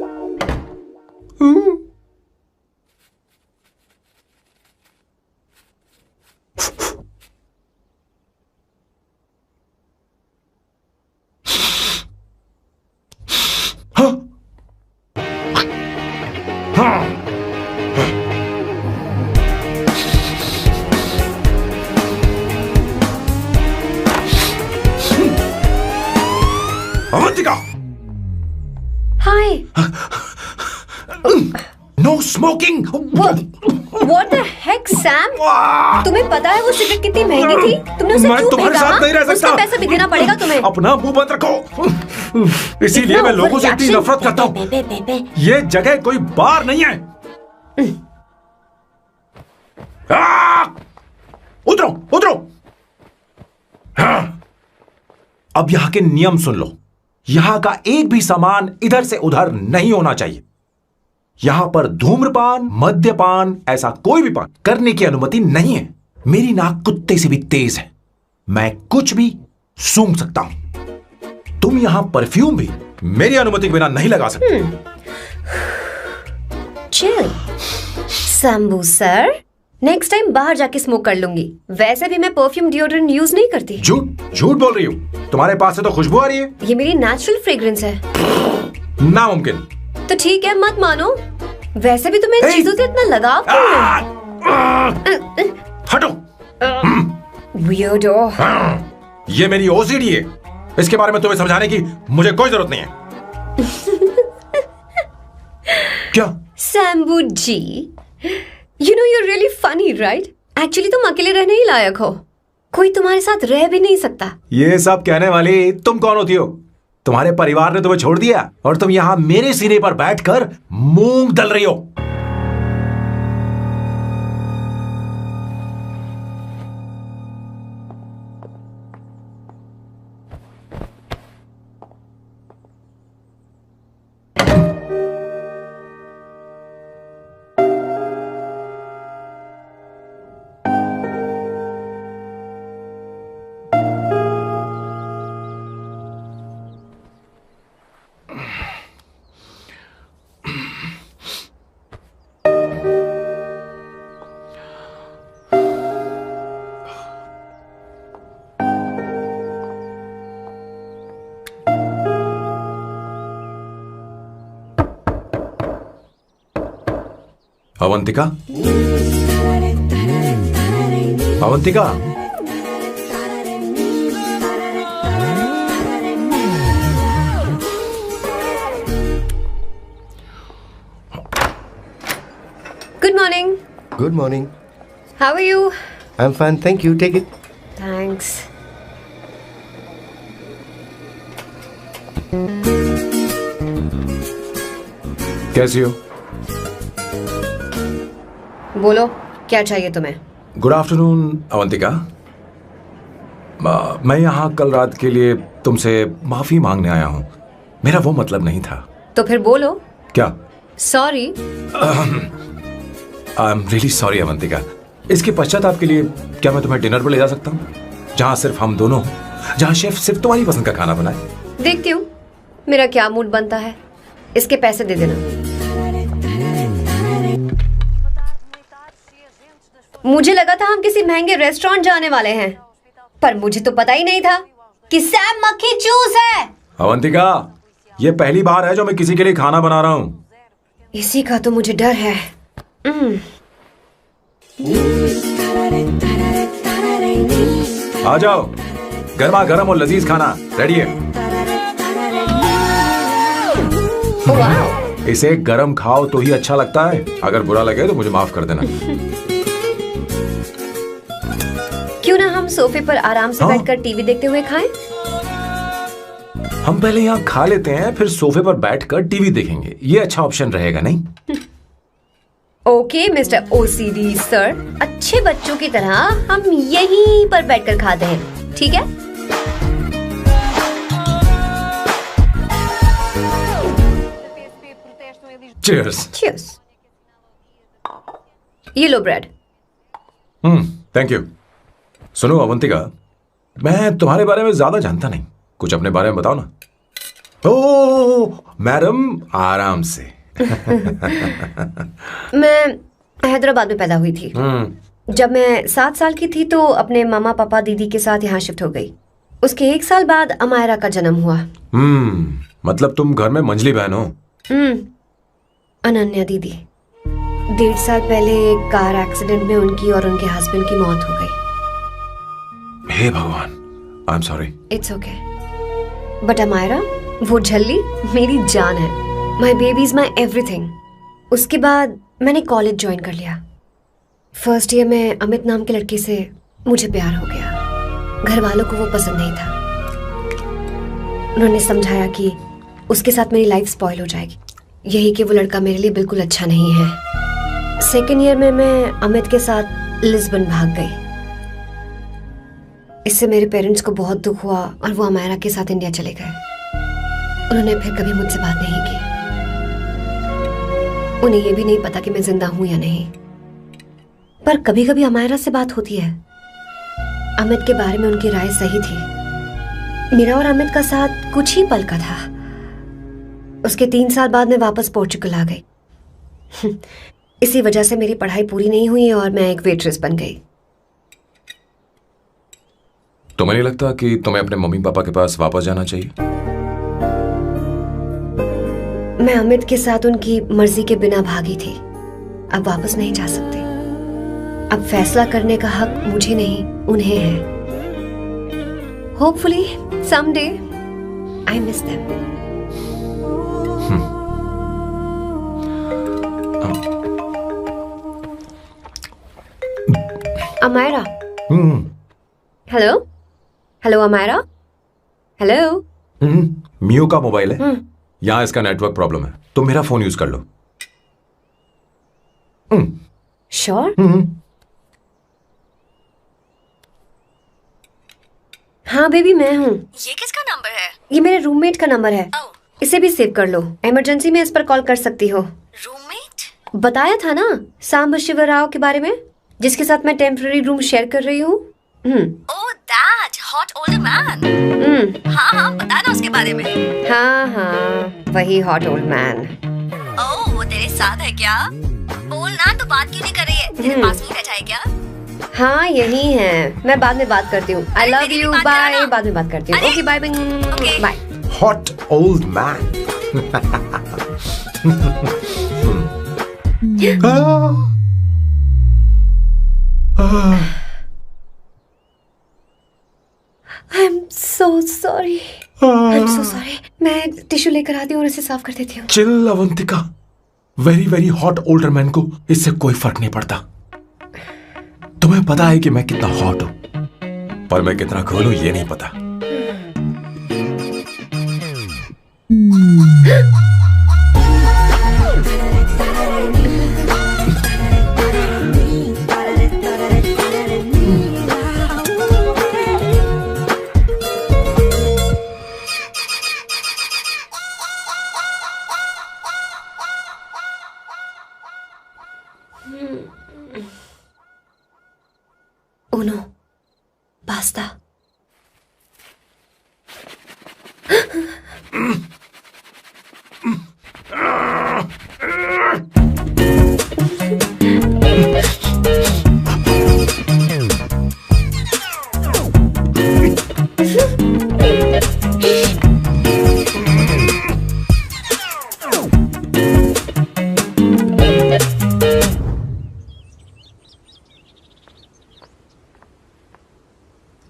Avantika, hi. No smoking. What the heck Sam? तुम्हें पता है वो सिगरेट कितनी महंगी थी? तुमने उसे मैं क्यों तुम्हारे फेंका? साथ नहीं रह सकता। उसका पैसा भी देना पड़ेगा तुम्हें। अपना मुंह बंद रखो। इसीलिए मैं लोगों से इतनी नफरत करता हूँ। ये जगह कोई बार नहीं है। उतरो उतरो। अब यहाँ के नियम सुन लो। यहाँ का एक भी सामान इधर से उधर नहीं होना चाहिए। यहां पर धूम्रपान, मद्यपान, ऐसा कोई भी पान करने की अनुमति नहीं है। मेरी नाक कुत्ते से भी तेज है, मैं कुछ भी सूंघ सकता हूं। तुम यहां परफ्यूम भी मेरी अनुमति के बिना नहीं लगा सकते। Chill Shambhu sir, next time बाहर जाके स्मोक कर लूंगी। वैसे भी मैं परफ्यूम डिओड्रेंट यूज नहीं करती। झूठ झूठ बोल रही हो। तुम्हारे पास से तो खुशबू आ रही है। ये मेरी नेचुरल फ्रेग्रेंस है। नामुमकिन। तो ठीक है, मत मानो। वैसे भी तुम्हें इन चीजों से इतना लगाव क्यों है? हटो। वियर्डो। ये मेरी ओसीडी है। इसके बारे में तुम्हें समझाने की मुझे कोई जरूरत नहीं है। क्या? शंभू जी, you know you're really funny, right? Actually तुम अकेले रहने ही लायक हो। कोई तुम्हारे साथ रह भी नहीं सकता। ये सब कहने वाली तुम कौन होती हो? तुम्हारे परिवार ने तुम्हें छोड़ दिया और तुम यहां मेरे सीने पर बैठकर मूंग दल रही हो। Avantika, Avantika, Good morning. Good morning. How are you? I am fine, thank you, take it. Thanks. कैसी हो? बोलो, क्या चाहिए तुम्हें? Good afternoon Avantika. मैं यहाँ कल रात के लिए तुमसे माफी मांगने आया हूँ। मेरा वो मतलब नहीं था। तो फिर बोलो। क्या? Sorry. I am really sorry Avantika. इसके पश्चाताप के लिए क्या मैं तुम्हें डिनर पर ले जा सकता हूँ, जहाँ सिर्फ हम दोनों हों, जहाँ शेफ सिर्फ तुम्हारी पसंद का खाना बनाए? देखती हूँ मेरा क्या मूड बनता है। इसके पैसे दे देना। मुझे लगा था हम किसी महंगे रेस्टोरेंट जाने वाले हैं, पर मुझे तो पता ही नहीं था कि सैम मक्खी चूस है। अवंतिका, ये पहली बार है जो मैं किसी के लिए खाना बना रहा हूँ। इसी का तो मुझे डर है। आ जाओ, गर्मा गर्म और लजीज खाना रेडी है। वाह। इसे गरम खाओ तो ही अच्छा लगता है। अगर बुरा लगे तो मुझे माफ कर देना। क्यों ना हम सोफे पर आराम से बैठकर टीवी देखते हुए खाएं? हम पहले यहाँ खा लेते हैं, फिर सोफे पर बैठकर टीवी देखेंगे। ये अच्छा ऑप्शन रहेगा, नहीं? ओके मिस्टर ओसीडी सर, अच्छे बच्चों की तरह हम यहीं पर बैठकर खाते हैं, ठीक है? Cheers. Cheers. ये लो ब्रेड। Thank you. सुनो अवंतिका, मैं तुम्हारे बारे में ज्यादा जानता नहीं, कुछ अपने बारे में बताओ ना। ओ मैडम, आराम से। मैं हैदराबाद में पैदा हुई थी। जब मैं 7 साल की थी तो अपने मामा पापा दीदी के साथ यहाँ शिफ्ट हो गई। उसके 1 साल बाद अमायरा का जन्म हुआ। मतलब तुम घर में मंझली बहन हो? अनन्या दीदी। 1.5 साल पहले एक कार एक्सीडेंट में उनकी और उनके हस्बैंड की मौत हो गई। हे भगवान, I am sorry. It's okay. But Amyra, वो झल्ली मेरी जान है। My baby is my everything. उसके बाद मैंने कॉलेज ज्वाइन कर लिया। फर्स्ट ईयर में अमित नाम के लड़के से मुझे प्यार हो गया। घर वालों को वो पसंद नहीं था। उन्होंने समझाया कि उसके साथ मेरी लाइफ स्पॉइल हो जाएगी, यही कि वो लड़का मेरे लिए बिल्कुल अच्छा नहीं है। सेकेंड ईयर में मैं अमित के साथ लिस्बन भाग गई। इससे मेरे पेरेंट्स को बहुत दुख हुआ और वो अमायरा के साथ इंडिया चले गए। उन्होंने फिर कभी मुझसे बात नहीं की। उन्हें ये भी नहीं पता कि मैं जिंदा हूं या नहीं। पर कभी कभी अमायरा से बात होती है। अमित के बारे में उनकी राय सही थी। मेरा और अमित का साथ कुछ ही पल का था। उसके 3 साल बाद मैं वापस पोर्चुगल आ गई। इसी वजह से मेरी पढ़ाई पूरी नहीं हुई और मैं एक वेट्रेस बन गई। तुम्हें नहीं लगता कि तुम्हें अपने मम्मी पापा के पास वापस जाना चाहिए? मैं अमित के साथ उनकी मर्जी के बिना भागी थी। अब वापस नहीं जा सकती। अब फैसला करने का हक मुझे नहीं, उन्हें है। Hopefully someday I miss them. Amayra. Hello hello Amayra. Hello. मियो का मोबाइल है। यहाँ इसका नेटवर्क प्रॉब्लम है, तुम मेरा फोन यूज कर लो। श्योर? हाँ बेबी, मैं हूँ। ये किसका नंबर है? ये मेरे रूममेट का नंबर है। इसे भी सेव कर लो। इमरजेंसी में इस पर कॉल कर सकती हो। रूममेट? बताया था ना सांब शिवराव के बारे में, जिसके साथ मैं टेम्पररी रूम शेयर कर रही हूँ। Oh that hot old man. हाँ, बता ना उसके बारे में। हाँ, वही हॉट ओल्ड मैन। ओह, वो तेरे साथ है क्या? बोल ना, तो बात क्यों नहीं कर रही है? तेरे पास में बैठा है क्या? हाँ, यही है। मैं बाद में बात करती हूँ। I love you, bye. बाद में बात करती हूँ। Okay, bye bye bye. Hot old man. I'm so sorry. I'm so sorry. मैं टिश्यू लेकर आती हूँ और इसे साफ कर देती हूँ। Chill Avantika, very very hot older man को इससे कोई फर्क नहीं पड़ता। तुम्हें पता है कि मैं कितना हॉट हूं, पर मैं कितना कूल हूं ये नहीं पता। Uno, basta.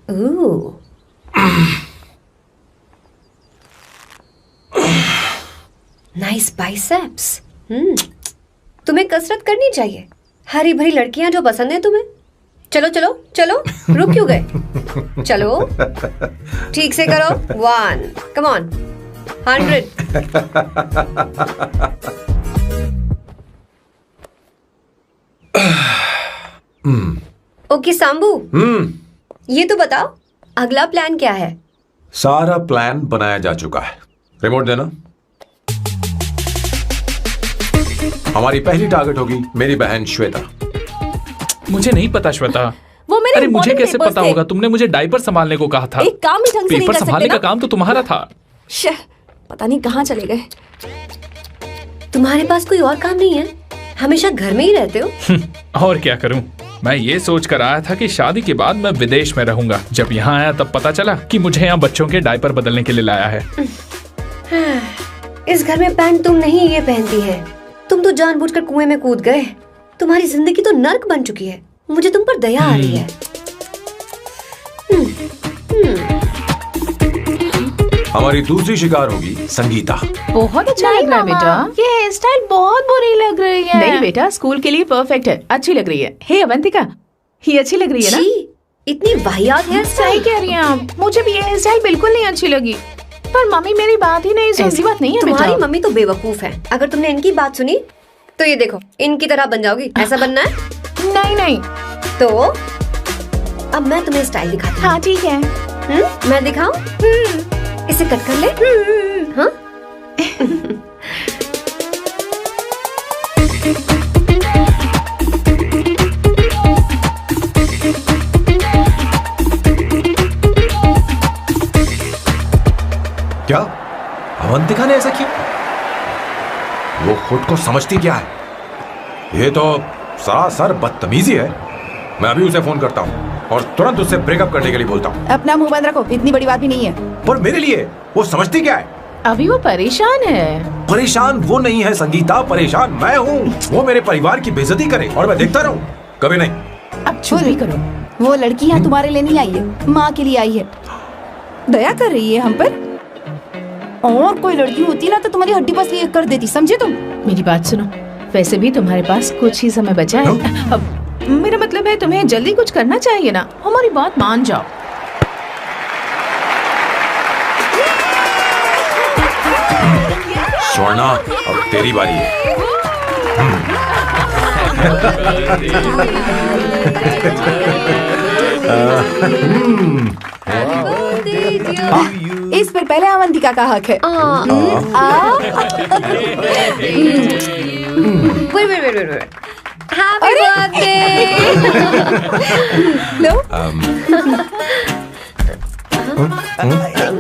Ooh. Nice biceps. तुम्हें कसरत करनी चाहिए। हरी भरी लड़कियां जो पसंद है तुम्हें। चलो चलो चलो, रुक क्यों गए? चलो, ठीक से करो। 1, come on, 100. ओके सांबू, ये तो बताओ अगला प्लान क्या है? सारा प्लान बनाया जा चुका है। रिमोट देना। हमारी पहली टारगेट होगी मेरी बहन श्वेता। मुझे नहीं पता श्वेता। वो मेरे अरे मुझे important कैसे papers पता थे। होगा? तुमने मुझे डायपर संभालने को कहा था। एक काम ही ढंग से नहीं पेपर कर संभालने सकते का ना? काम तो तुम्हारा था। शह, पता नहीं कहाँ चले गए। तुम्हारे पास कोई और काम नहीं है? हमेशा घर में ही रहते हो? और क्या करूं? मैं ये सोच कर आया था कि शादी के बाद मैं विदेश में रहूंगा। जब यहाँ आया तब पता चला कि मुझे यहाँ बच्चों के डायपर बदलने के लिए लाया है। इस घर में पैंट तुम नहीं ये पहनती है। तुम तो जानबूझकर कुएं में कूद गए। तुम्हारी जिंदगी तो नर्क बन चुकी है। मुझे तुम पर दया आ रही है। हमारी दूसरी शिकार होगी संगीता। बहुत अच्छा लग रहा है बेटा। ये हेयर स्टाइल बहुत बुरी लग रही है। नहीं बेटा, स्कूल के लिए परफेक्ट है, अच्छी लग रही है। हे अवंतिका, ये अच्छी लग रही है ना? छी, इतनी वाहियात हेयर सही स्टाइल। कह रही हैं आप। मुझे भी ये हेयर स्टाइल बिल्कुल नहीं अच्छी लगी। पर मम्मी मेरी बात ही नहीं सुनती। ऐसी बात नहीं है तुम्हारी बेटा। मम्मी तो बेवकूफ है। अगर तुमने इनकी बात सुनी तो ये देखो, इनकी तरह बन जाओगी। ऐसा बनना है? नहीं नहीं। तो अब मैं तुम्हें स्टाइल दिखाती हूँ। हाँ ठीक है। मैं दिखाऊं? इसे कट कर ले। हाँ? क्या अवंतिका ने ऐसा किया? वो खुद को समझती क्या है? ये तो सरासर बदतमीजी है। मैं अभी उसे फोन करता हूँ और तुरंत उससे ब्रेकअप करने के लिए बोलता हूँ। अपना मुंह बंद रखो, इतनी बड़ी बात भी नहीं है। पर मेरे लिए वो समझती क्या है? अभी वो परेशान है। परेशान वो नहीं है संगीता, परेशान मैं हूँ। वो मेरे परिवार की बेइज्जती करे और मैं देखता रहूँ? कभी नहीं। अब चुप भी करो। वो लड़की यहाँ तुम्हारे लिए नहीं आई है, माँ के लिए आई है। दया कर रही है हम पर। और कोई लड़की होती ना तो तुम्हारी हड्डी बस ये कर देती, समझे तुम? मेरी बात सुनो, वैसे भी तुम्हारे पास कुछ ही समय बचा है। अब मेरा मतलब है तुम्हें जल्दी कुछ करना चाहिए ना। हमारी बात मान जाओ। स्वर्णा, अब तेरी बारी है। इस पर पहले अवंतिका का हक है। wait. Happy birthday! लो,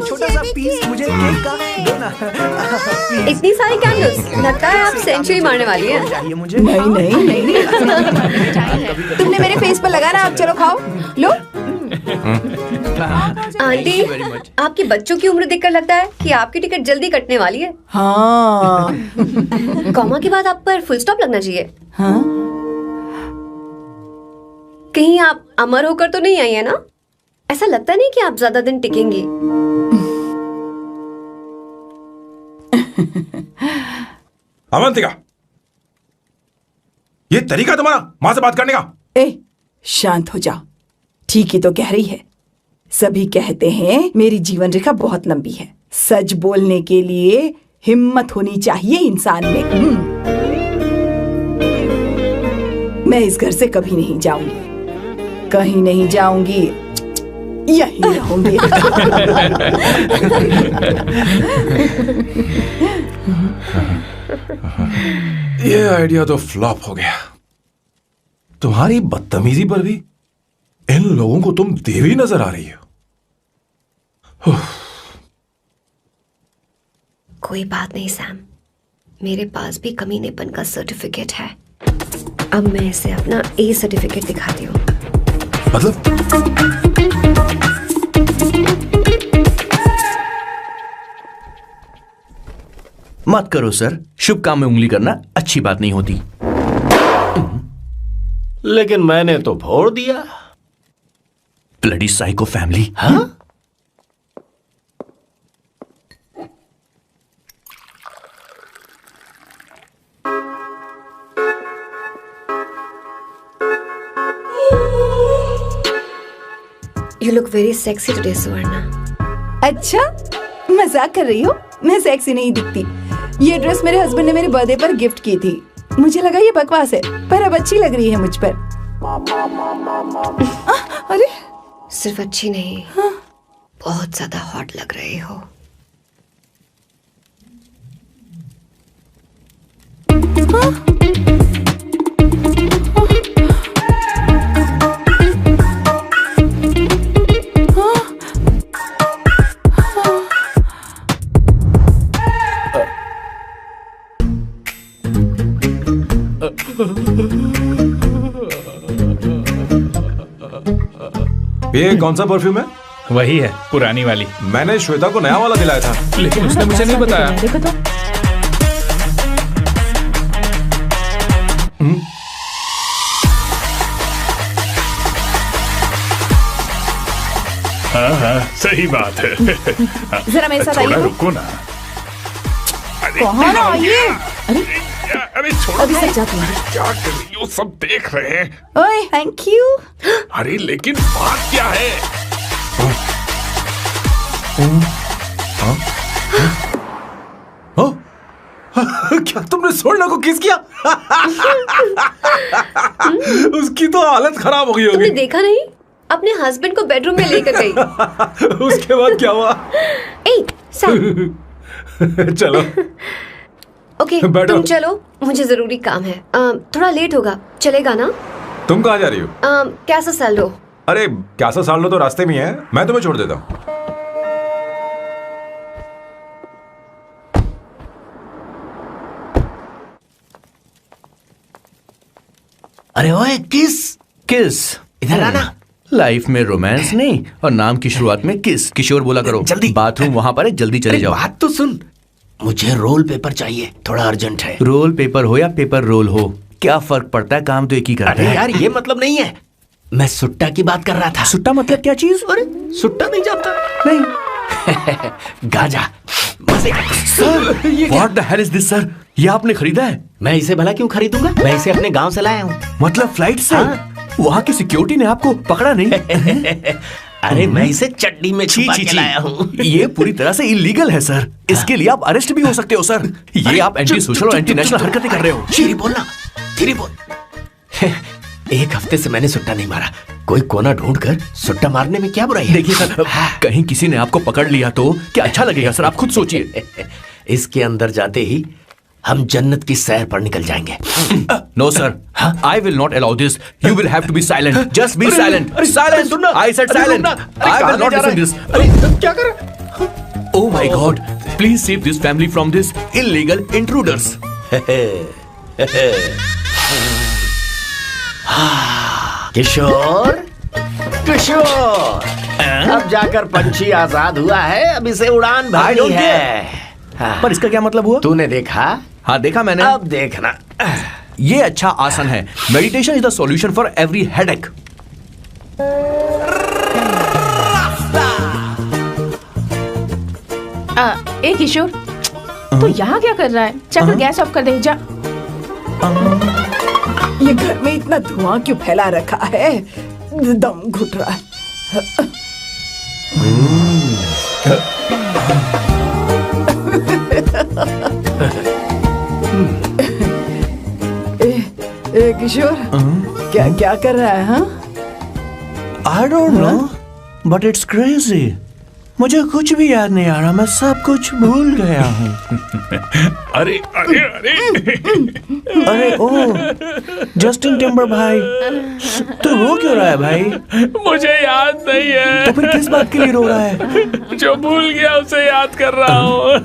छोटा सा पीस मुझे केक का देना। इतनी सारी कैंडल्स, लगता है आप सेंचुरी मारने वाली है। चाहिए मुझे। नहीं। तुमने मेरे फेस पर लगाना, आप चलो खाओ। लो। आंटी, आपके बच्चों की उम्र देखकर लगता है कि आपकी टिकट जल्दी कटने वाली है। हाँ। कॉमा के बाद आप पर फुल स्टॉप लगना चाहिए। हाँ? कहीं आप अमर होकर तो नहीं आई है ना? ऐसा लगता नहीं कि आप ज्यादा दिन टिकेंगी। अवंतिका, ये तरीका तुम्हारा माँ से बात करने का? ए, शांत हो जाओ। ठीक ही तो कह रही है। सभी कहते हैं मेरी जीवन रेखा बहुत लंबी है। सच बोलने के लिए हिम्मत होनी चाहिए इंसान में। मैं इस घर से कभी नहीं जाऊंगी, कहीं नहीं जाऊंगी, यहीं रहूंगी। ये आइडिया तो फ्लॉप हो गया। तुम्हारी बदतमीजी पर भी इन लोगों को तुम देवी नजर आ रही हो। कोई बात नहीं सैम, मेरे पास भी कमीनेपन का सर्टिफिकेट है। अब मैं इसे अपना ए सर्टिफिकेट दिखाती हूँ। मतलब मत करो सर, शुभ काम में उंगली करना अच्छी बात नहीं होती। लेकिन मैंने तो फोड़ दिया। Bloody psycho family. हाँ? You look very sexy today, सुवर्णा। अच्छा, मजाक कर रही हो? मैं सेक्सी नहीं दिखती। ये ड्रेस मेरे हस्बैंड ने मेरे बर्थडे पर गिफ्ट की थी। मुझे लगा ये बकवास है, पर अब अच्छी लग रही है मुझ पर। अरे, सिर्फ अच्छी नहीं, बहुत ज्यादा हॉट लग रही हो। ये कौन सा परफ्यूम है? वही है, पुरानी वाली। मैंने श्वेता को नया वाला दिलाया था। लेकिन उसने मुझे नहीं बताया। देखो तो। हाँ, सही बात है। जरा मेरे साथ थोड़ा आइए। रुको ना। अरे कहाँ ना आइए? अरे छोड़ो। अभी सच्चा तुम। क्या कर रही हो? सब देख रहे हैं। ओए थैंक यू। अरे लेकिन बात क्या है? क्या तुमने सोना को किस किया? उसकी तो हालत खराब हो गई तुमने होगी। देखा नहीं? अपने हस्बैंड को बेडरूम में लेकर गई। उसके बाद क्या हुआ? ए, सैम। चलो ओके, बैठो। तुम चलो, मुझे जरूरी काम है। थोड़ा लेट होगा, चलेगा ना? तुम कहाँ जा रही हो? कैसा सैल्डो? अरे कैसा साल लो तो रास्ते में ही है, मैं तुम्हें छोड़ देता हूँ। अरे ओए किस किस इधर आना। लाइफ में रोमांस नहीं और नाम की शुरुआत में किस। किशोर बोला करो। जल्दी। बाथरूम वहां पर है, जल्दी चले अरे जाओ। बात तो सुन, मुझे रोल पेपर चाहिए, थोड़ा अर्जेंट है। रोल पेपर हो या पेपर रोल हो, क्या फर्क पड़ता है, काम तो एक ही करता अरे है। यार ये मतलब नहीं है, मैं सुट्टा की बात कर रहा था। सुट्टा मतलब क्या चीज? अरे सुट्टा नहीं जानता? नहीं। गांजा मजे का। Sir what the hell is this sir? ये आपने खरीदा है? मैं इसे भला क्यों खरीदूंगा? मैं इसे अपने गांव से लाया हूँ। मतलब फ्लाइट से? हाँ। वहाँ की सिक्योरिटी ने आपको पकड़ा नहीं? अरे मैं इसे चड्डी में छुपा के लाया हूँ। ये पूरी तरह से इलीगल है सर। इसके लिए आप अरेस्ट भी हो सकते हो सर। ये आप एंटी सोशल और एंटी नेशनल हरकतें कर रहे हो। धीरे बोलना, धीरे बोल। एक हफ्ते से मैंने सुट्टा नहीं मारा। कोई कोना ढूंढ कर सुट्टा मारने में क्या बुराई है? देखिए सर, कहीं किसी ने आपको पकड़ लिया तो क्या अच्छा लगेगा सर? आप खुद सोचिए। इसके अंदर जाते ही हम जन्नत की सैर पर निकल जाएंगे। No sir, I will not allow this. You will have to be silent. Just be silent. Silent. I said silent. I will not listen this. अरे क्या कर रहा? Oh my God! Please save this family from this illegal intruders. किशोर, किशोर, अब जाकर पंछी आजाद हुआ है, अब इसे उड़ान भरनी don't है। पर इसका क्या मतलब हुआ? तूने देखा? हाँ देखा मैंने। अब देखना। ये अच्छा आसन है। Meditation is the solution for every headache. ए किशोर, तू यहाँ क्या कर रहा है? जाकर गैस ऑफ कर दे जा। ये घर में इतना धुआं क्यों फैला रखा है? दम घुट रहा है। ए किशोर, क्या क्या कर रहा है? हाँ, I don't know, but it's crazy. मुझे कुछ भी याद नहीं आ रहा, मैं सब कुछ भूल गया हूँ। अरे अरे अरे अरे ओ जस्टिन टिम्बर भाई, तू रो क्यों रहा है भाई? मुझे याद नहीं है। तो फिर किस बात के लिए रो रहा है? जो भूल गया उसे याद कर रहा हूँ।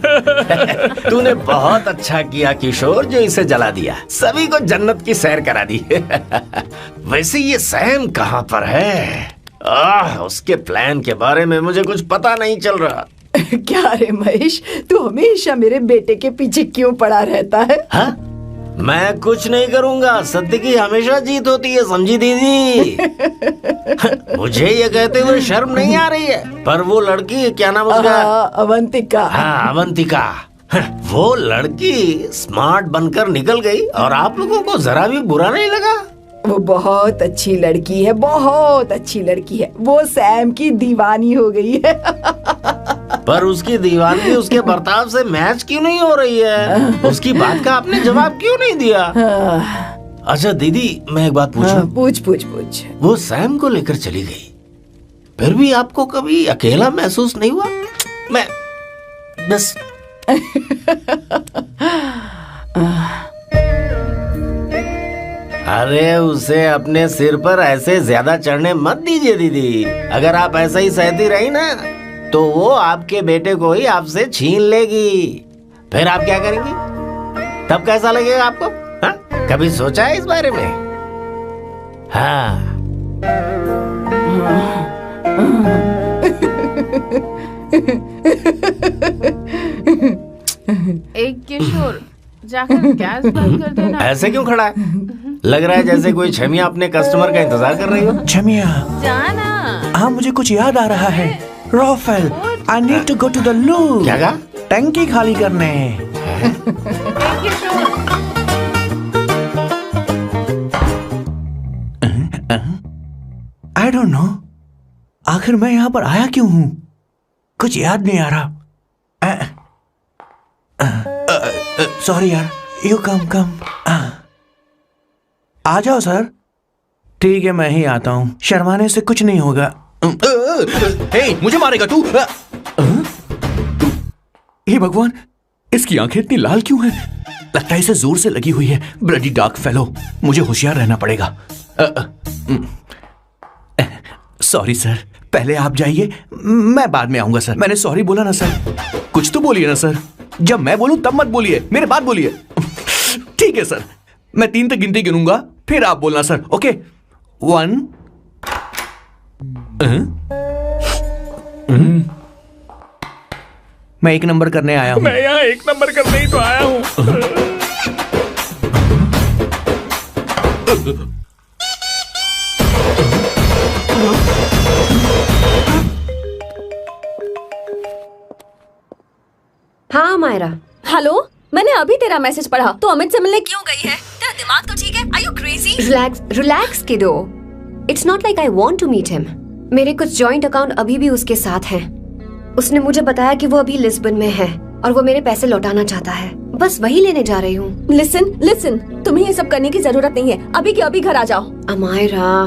तूने बहुत अच्छा किया किशोर, जो इसे जला दिया, सभी को जन्नत की सैर करा दी। वैसे ये सैम कहाँ पर है? उसके प्लान के बारे में मुझे कुछ पता नहीं चल रहा। क्या रे महेश, तू हमेशा मेरे बेटे के पीछे क्यों पड़ा रहता है? हाँ? मैं कुछ नहीं करूंगा, सत्य की हमेशा जीत होती है, समझी दीदी? मुझे ये कहते हुए शर्म नहीं आ रही है, पर वो लड़की, क्या नाम उसका? अवंतिका। हाँ अवंतिका, वो लड़की स्मार्ट बनकर निकल गई और आप लोगों को जरा भी बुरा नहीं लगा? वो बहुत अच्छी लड़की है, बहुत अच्छी लड़की है। वो सैम की दीवानी हो गई है। पर उसकी दीवानगी उसके बर्ताव से मैच क्यों नहीं हो रही है? उसकी बात का आपने जवाब क्यों नहीं दिया? अच्छा दीदी, मैं एक बात पूछूं? पूछ पूछ पूछ। वो सैम को लेकर चली गई, फिर भी आपको कभी अकेला महसूस नहीं हुआ? मैं बस अरे उसे अपने सिर पर ऐसे ज्यादा चढ़ने मत दीजिए दीदी। अगर आप ऐसा ही सहती रही ना, तो वो आपके बेटे को ही आपसे छीन लेगी। फिर आप क्या करेंगी? तब कैसा लगेगा आपको? हाँ? कभी सोचा है इस बारे में? हाँ एक किशोर जाकर गैस बंद कर देना। ऐसे क्यों खड़ा है? लग रहा है जैसे कोई छमिया अपने कस्टमर का इंतजार कर रही हो। छमिया, जाना। हाँ मुझे कुछ याद आ रहा है। Raphael, I need to go to the loo. क्या कहा? टंकी खाली करने। एक किशोर। आई डोंट नो, आखिर मैं यहाँ पर आया क्यों हूँ? कुछ याद नहीं आ रहा। सॉरी यार, यू कम। आ जाओ सर। ठीक है, मैं ही आता हूँ, शर्माने से कुछ नहीं होगा। हे, मुझे मारेगा तू? हे भगवान, इसकी आंखें इतनी लाल क्यों हैं? लगता है इसे जोर से लगी हुई है। ब्लडी डार्क फेलो, मुझे होशियार रहना पड़ेगा। सॉरी सर, पहले आप जाइए, मैं बाद में आऊंगा सर। मैंने सॉरी बोला ना सर। कुछ तो बोलिए ना सर। जब मैं बोलूं तब मत बोलिए, मेरे बाद बोलिए। ठीक है सर, मैं 3 तक गिनती गिनूंगा, फिर आप बोलना सर। ओके, 1। मैं 1 नंबर करने आया हूं। मैं यहाँ 1 नंबर करने ही तो आया हूँ। हाँ मायरा। हेलो, मैंने अभी तेरा मैसेज पढ़ा। तो अमित से मिलने क्यों गई है? तेरा दिमाग तो ठीक है? Are you crazy? Relax kiddo. It's not like I want to meet him. मेरे कुछ जॉइंट अकाउंट अभी भी उसके साथ हैं। उसने मुझे बताया कि वो अभी लिस्बन में है और वो मेरे पैसे लौटाना चाहता है। बस वही लेने जा रही हूँ। लिसन, तुम्हें ये सब करने की जरूरत नहीं है। अभी के अभी घर आ जाओ। अमायरा,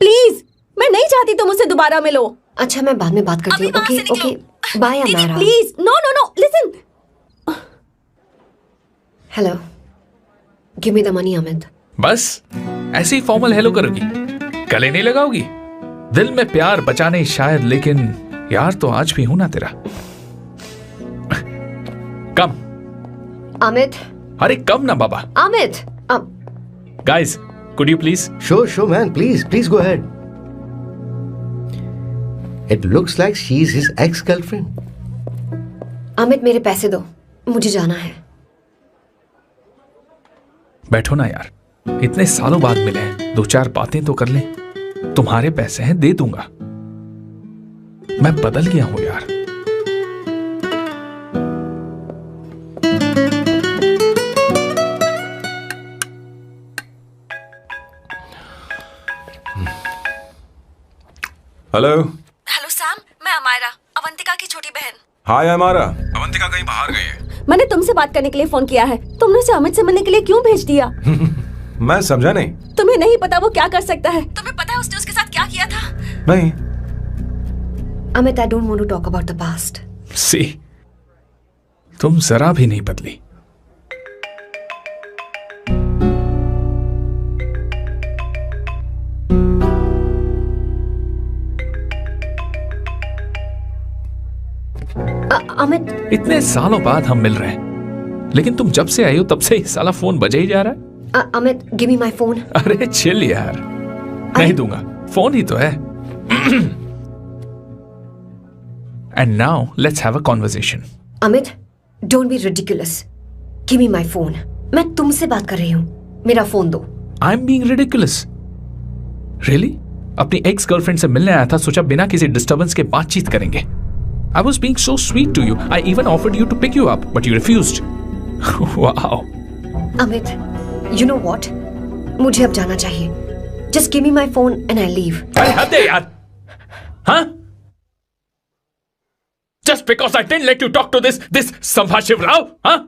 प्लीज, मैं नहीं चाहती तुम मुझसे दोबारा मिलो। अच्छा मैं बाद में बात करती हूँ। Okay, bye Amyra. Please, no, listen. Hello, give me the money Amit. बस ऐसे ही फॉर्मल हेलो करोगी, गले नहीं लगाओगी? दिल में प्यार बचा नहीं शायद, लेकिन यार तो आज भी हूं ना तेरा। कम अमित। अरे कम ना बाबा। Amit. Guys, could you please? Sure, man. Please go ahead. It looks like she's his ex-girlfriend. Amit मेरे पैसे दो, मुझे जाना है। बैठो ना यार, इतने सालों बाद मिले हैं, 2-4 बातें तो कर लें। तुम्हारे पैसे हैं, दे दूंगा। मैं बदल गया हूं यार। हेलो सैम, मैं अमायरा, अवंतिका की छोटी बहन। हाय अमारा। अवंतिका कहीं बाहर गई है। मैंने तुमसे बात करने के लिए फोन किया है। तुमने उसे अमित से मिलने के लिए क्यों भेज दिया? मैं समझा नहीं। तुम्हें नहीं पता वो क्या कर सकता है? तुम्हें पता है उसने उसके साथ क्या किया था? नहीं। Amit, I don't want to talk about the past. See, तुम जरा भी नहीं बदली। अमित, इतने सालों बाद हम मिल रहे हैं, लेकिन तुम जब से आई हो तब से ही साला फोन बजे ही जा रहा है। Amit, give me my phone. अरे चिल यार, नहीं दूंगा, फोन ही तो है। And now let's have a conversation. Amit, don't be ridiculous. Give me my phone. मैं तुमसे बात कर रही हूँ, मेरा फोन दो। I am being ridiculous? Really? अपनी एक्स गर्लफ्रेंड से मिलने आया था, सोचा बिना किसी डिस्टर्बेंस के बातचीत करेंगे। I was being so sweet to you. I even offered you to pick you up, but you refused. Wow. Amit, you know what? मुझे अब जाना चाहिए. Just give me my phone and I'll leave. अरे हद है यार. हाँ? Just because I didn't let you talk to this संभाशिव Rao, हाँ?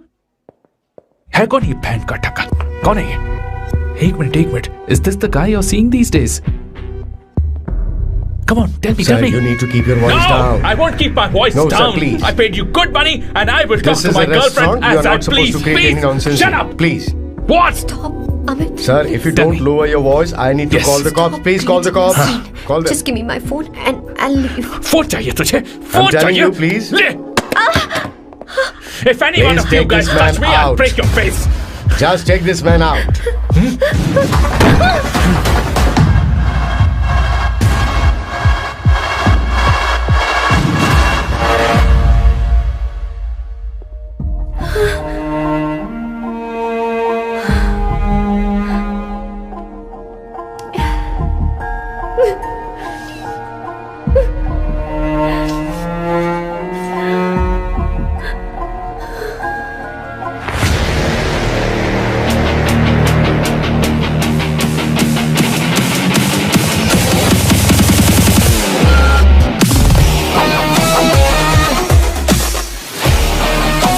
है कौन ये बैंड का टक्का? कौन है ये? एक minute. Is this the guy you're seeing these days? Come on, tell me. Sir, you need to keep your voice down. No, I won't keep my voice No, down. sir, please. I paid you good money and I will talk This to is my a restaurant. girlfriend You are as I not supposed please. to create any Please, nonsense. shut up. Please. What? Stop, Amit. Sir, if you don't lower your voice, I need to Yes. call the cops. Please call the cops. Call them. Just give me my phone and I'll leave. Phone चाहिए तुझे? I'm phone telling चाहिए? you, please. ले. If any one Please of you take guys this man touch me, I'll out. break your face. Just take this man out.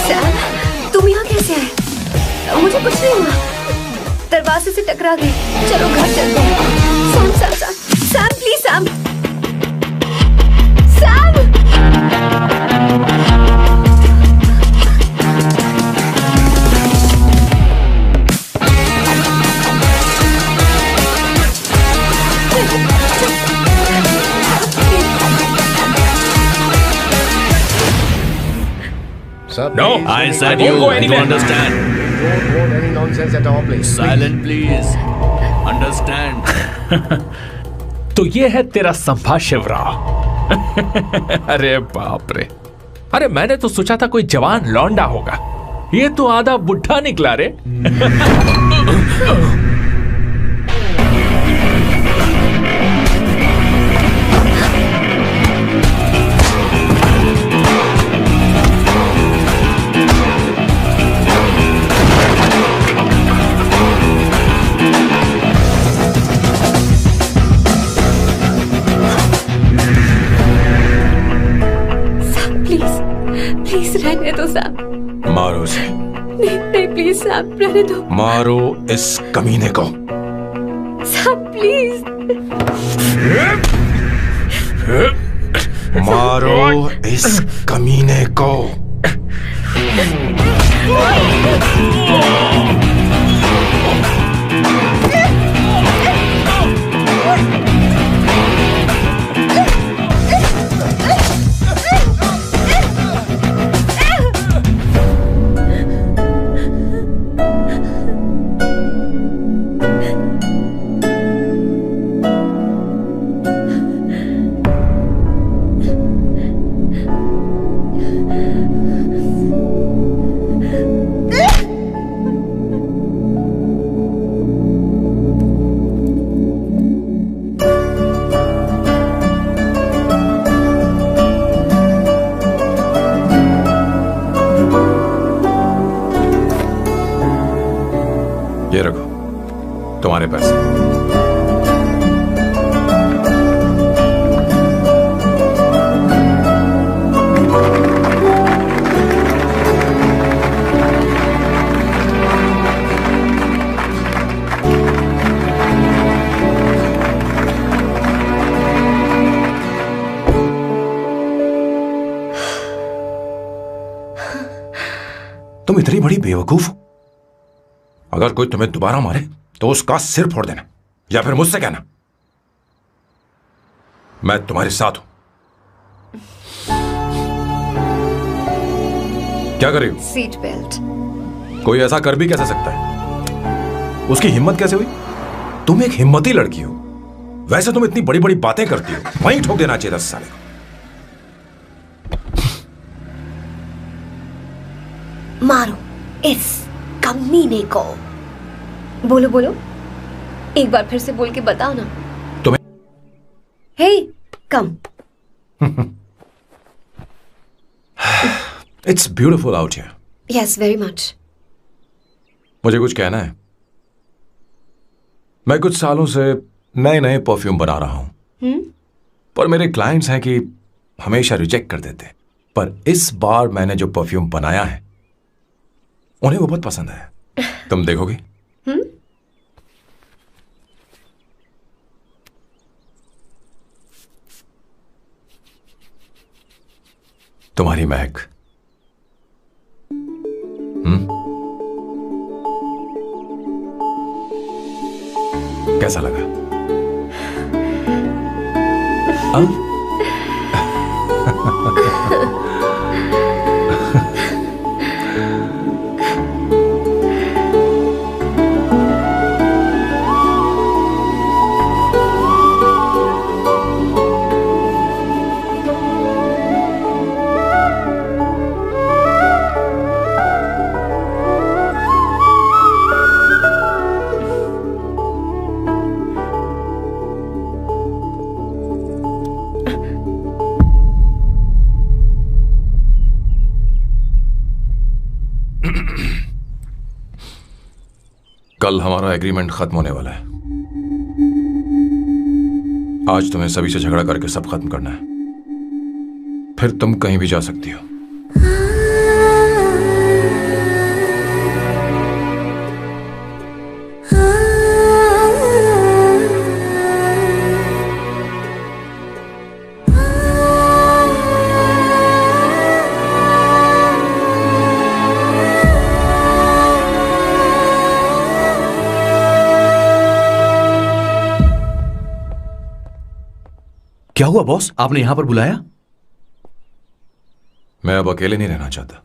Sam, तुम यहाँ कैसे आए? मुझे कुछ नहीं हुआ, दरवाजे से टकरा गई। चलो घर चलते हैं। Sam Sam Sam Sam please Sam Sam. Sir, No, please, I don't said go you. anywhere. You understand? Don't want any nonsense at all, please. Silent, please. Understand? तो ये है तेरा संभाषिवराव। अरे बाप रे, अरे मैंने तो सोचा था कोई जवान लौंडा होगा, ये तो आधा बुढ़ा निकला रे। प्लीज रहने दो सैम। मारो उसे, नहीं नहीं प्लीज सैम रहने दो। मारो इस कमीने को। Sam please. मारो इस कमीने को। ये रखो तुम्हारे पैसे। तुम इतनी बड़ी बेवकूफ हो। अगर कोई तुम्हें दोबारा मारे तो उसका सिर फोड़ देना, या फिर मुझसे कहना मैं तुम्हारे साथ हूं। क्या कर रही हो? Seat belt. कोई ऐसा कर भी कैसे सकता है? उसकी हिम्मत कैसे हुई? तुम एक हिम्मती लड़की हो, वैसे तुम इतनी बड़ी बड़ी बातें करती हो, वहीं ठोक देना चाहिए 10 साल को। मारो इस कमीने को। बोलो बोलो, एक बार फिर से बोल के बताओ ना। तुम्हें hey come. It's beautiful out here. Yes very much. मुझे कुछ कहना है। मैं कुछ सालों से नए नए परफ्यूम बना रहा हूं, पर मेरे क्लाइंट्स हैं कि हमेशा रिजेक्ट कर देते हैं। पर इस बार मैंने जो परफ्यूम बनाया है उन्हें वो बहुत पसंद आया। तुम देखोगी? तुम्हारी महक। कैसा लगा? कल हमारा एग्रीमेंट खत्म होने वाला है। आज तुम्हें सभी से झगड़ा करके सब खत्म करना है, फिर तुम कहीं भी जा सकती हो। क्या हुआ बॉस, आपने यहां पर बुलाया? मैं अब अकेले नहीं रहना चाहता।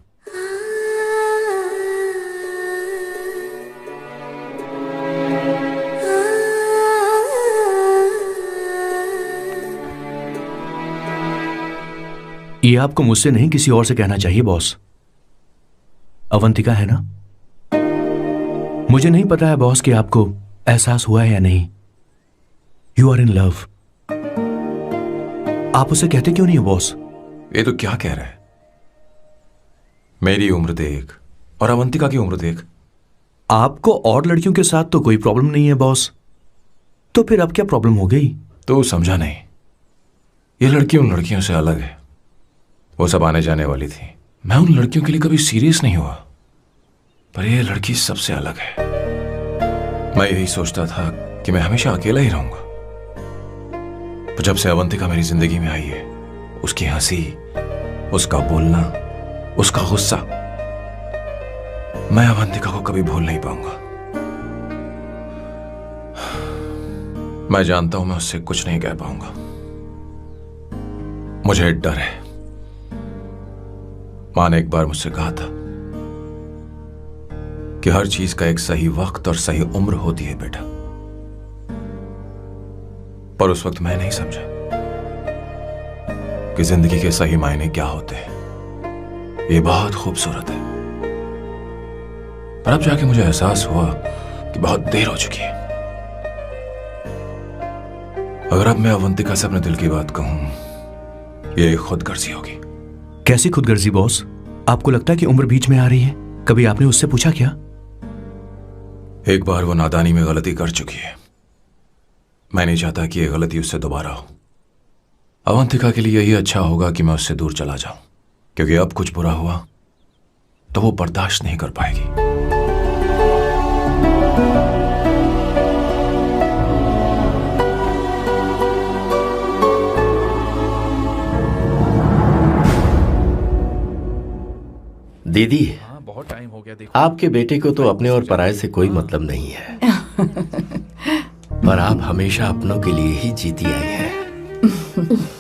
ये आपको मुझसे नहीं किसी और से कहना चाहिए बॉस। अवंतिका है ना? मुझे नहीं पता है बॉस कि आपको एहसास हुआ है या नहीं। You are in love. आप उसे कहते क्यों नहीं हो बॉस? ये तो क्या कह रहा है? मेरी उम्र देख और अवंतिका की उम्र देख। आपको और लड़कियों के साथ तो कोई प्रॉब्लम नहीं है बॉस, तो फिर अब क्या प्रॉब्लम हो गई? तो समझा नहीं, ये लड़की उन लड़कियों से अलग है। वो सब आने जाने वाली थी। मैं उन लड़कियों के लिए कभी सीरियस नहीं हुआ, पर ये लड़की सबसे अलग है। मैं यही सोचता था कि मैं हमेशा अकेला ही रहूंगा, पर जब से अवंतिका मेरी जिंदगी में आई है, उसकी हंसी, उसका बोलना, उसका गुस्सा, मैं अवंतिका को कभी भूल नहीं पाऊंगा। मैं जानता हूं मैं उससे कुछ नहीं कह पाऊंगा। मुझे डर है। मां ने एक बार मुझसे कहा था कि हर चीज का एक सही वक्त और सही उम्र होती है बेटा, पर उस वक्त मैं नहीं समझा कि जिंदगी के सही मायने क्या होते हैं। ये बहुत खूबसूरत है, पर अब जाके मुझे एहसास हुआ कि बहुत देर हो चुकी है। अगर अब मैं अवंतिका से अपने दिल की बात कहूं, ये खुदगर्जी होगी। कैसी खुदगर्जी बॉस? आपको लगता है कि उम्र बीच में आ रही है? कभी आपने उससे पूछा क्या? एक बार वो नादानी में गलती कर चुकी है। मैं नहीं चाहता कि ये गलती उससे दोबारा हो। अवंतिका के लिए यही अच्छा होगा कि मैं उससे दूर चला जाऊं, क्योंकि अब कुछ बुरा हुआ तो वो बर्दाश्त नहीं कर पाएगी। दीदी, बहुत टाइम हो गया। देखो, आपके बेटे को तो अपने और पराये से कोई मतलब नहीं है, पर आप हमेशा अपनों के लिए ही जीती आई हैं।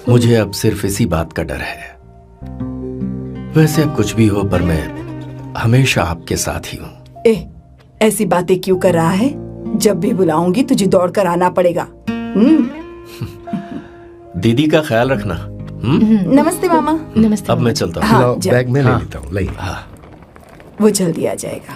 मुझे अब सिर्फ इसी बात का डर है। वैसे अब कुछ भी हो, पर मैं हमेशा आपके साथ ही हूँ। ऐसी बातें क्यों कर रहा है? जब भी बुलाऊंगी तुझे दौड़ कर आना पड़ेगा। दीदी का ख्याल रखना। नमस्ते मामा। नमस्ते। अब मैं चलता हूँ। हाँ, बैग में ले लेता हूँ। लाइए। हाँ। वो जल्दी आ जाएगा।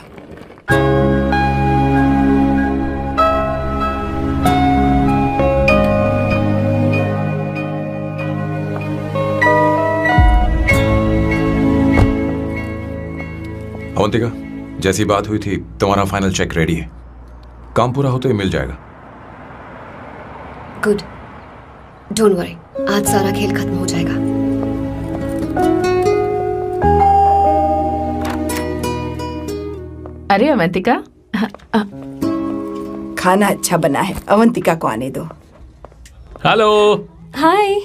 अवंतिका, जैसी बात हुई थी तुम्हारा फाइनल चेक रेडी है। काम पूरा होते ही मिल जाएगा। गुड, डोंट वरी, आज सारा खेल खत्म हो जाएगा। अरे अवंतिका, खाना अच्छा बना है, अवंतिका को आने दो। हेलो। हाय।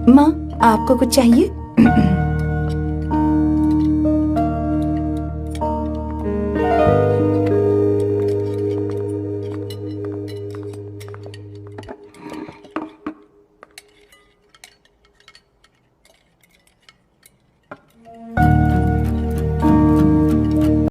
माँ, आपको कुछ चाहिए?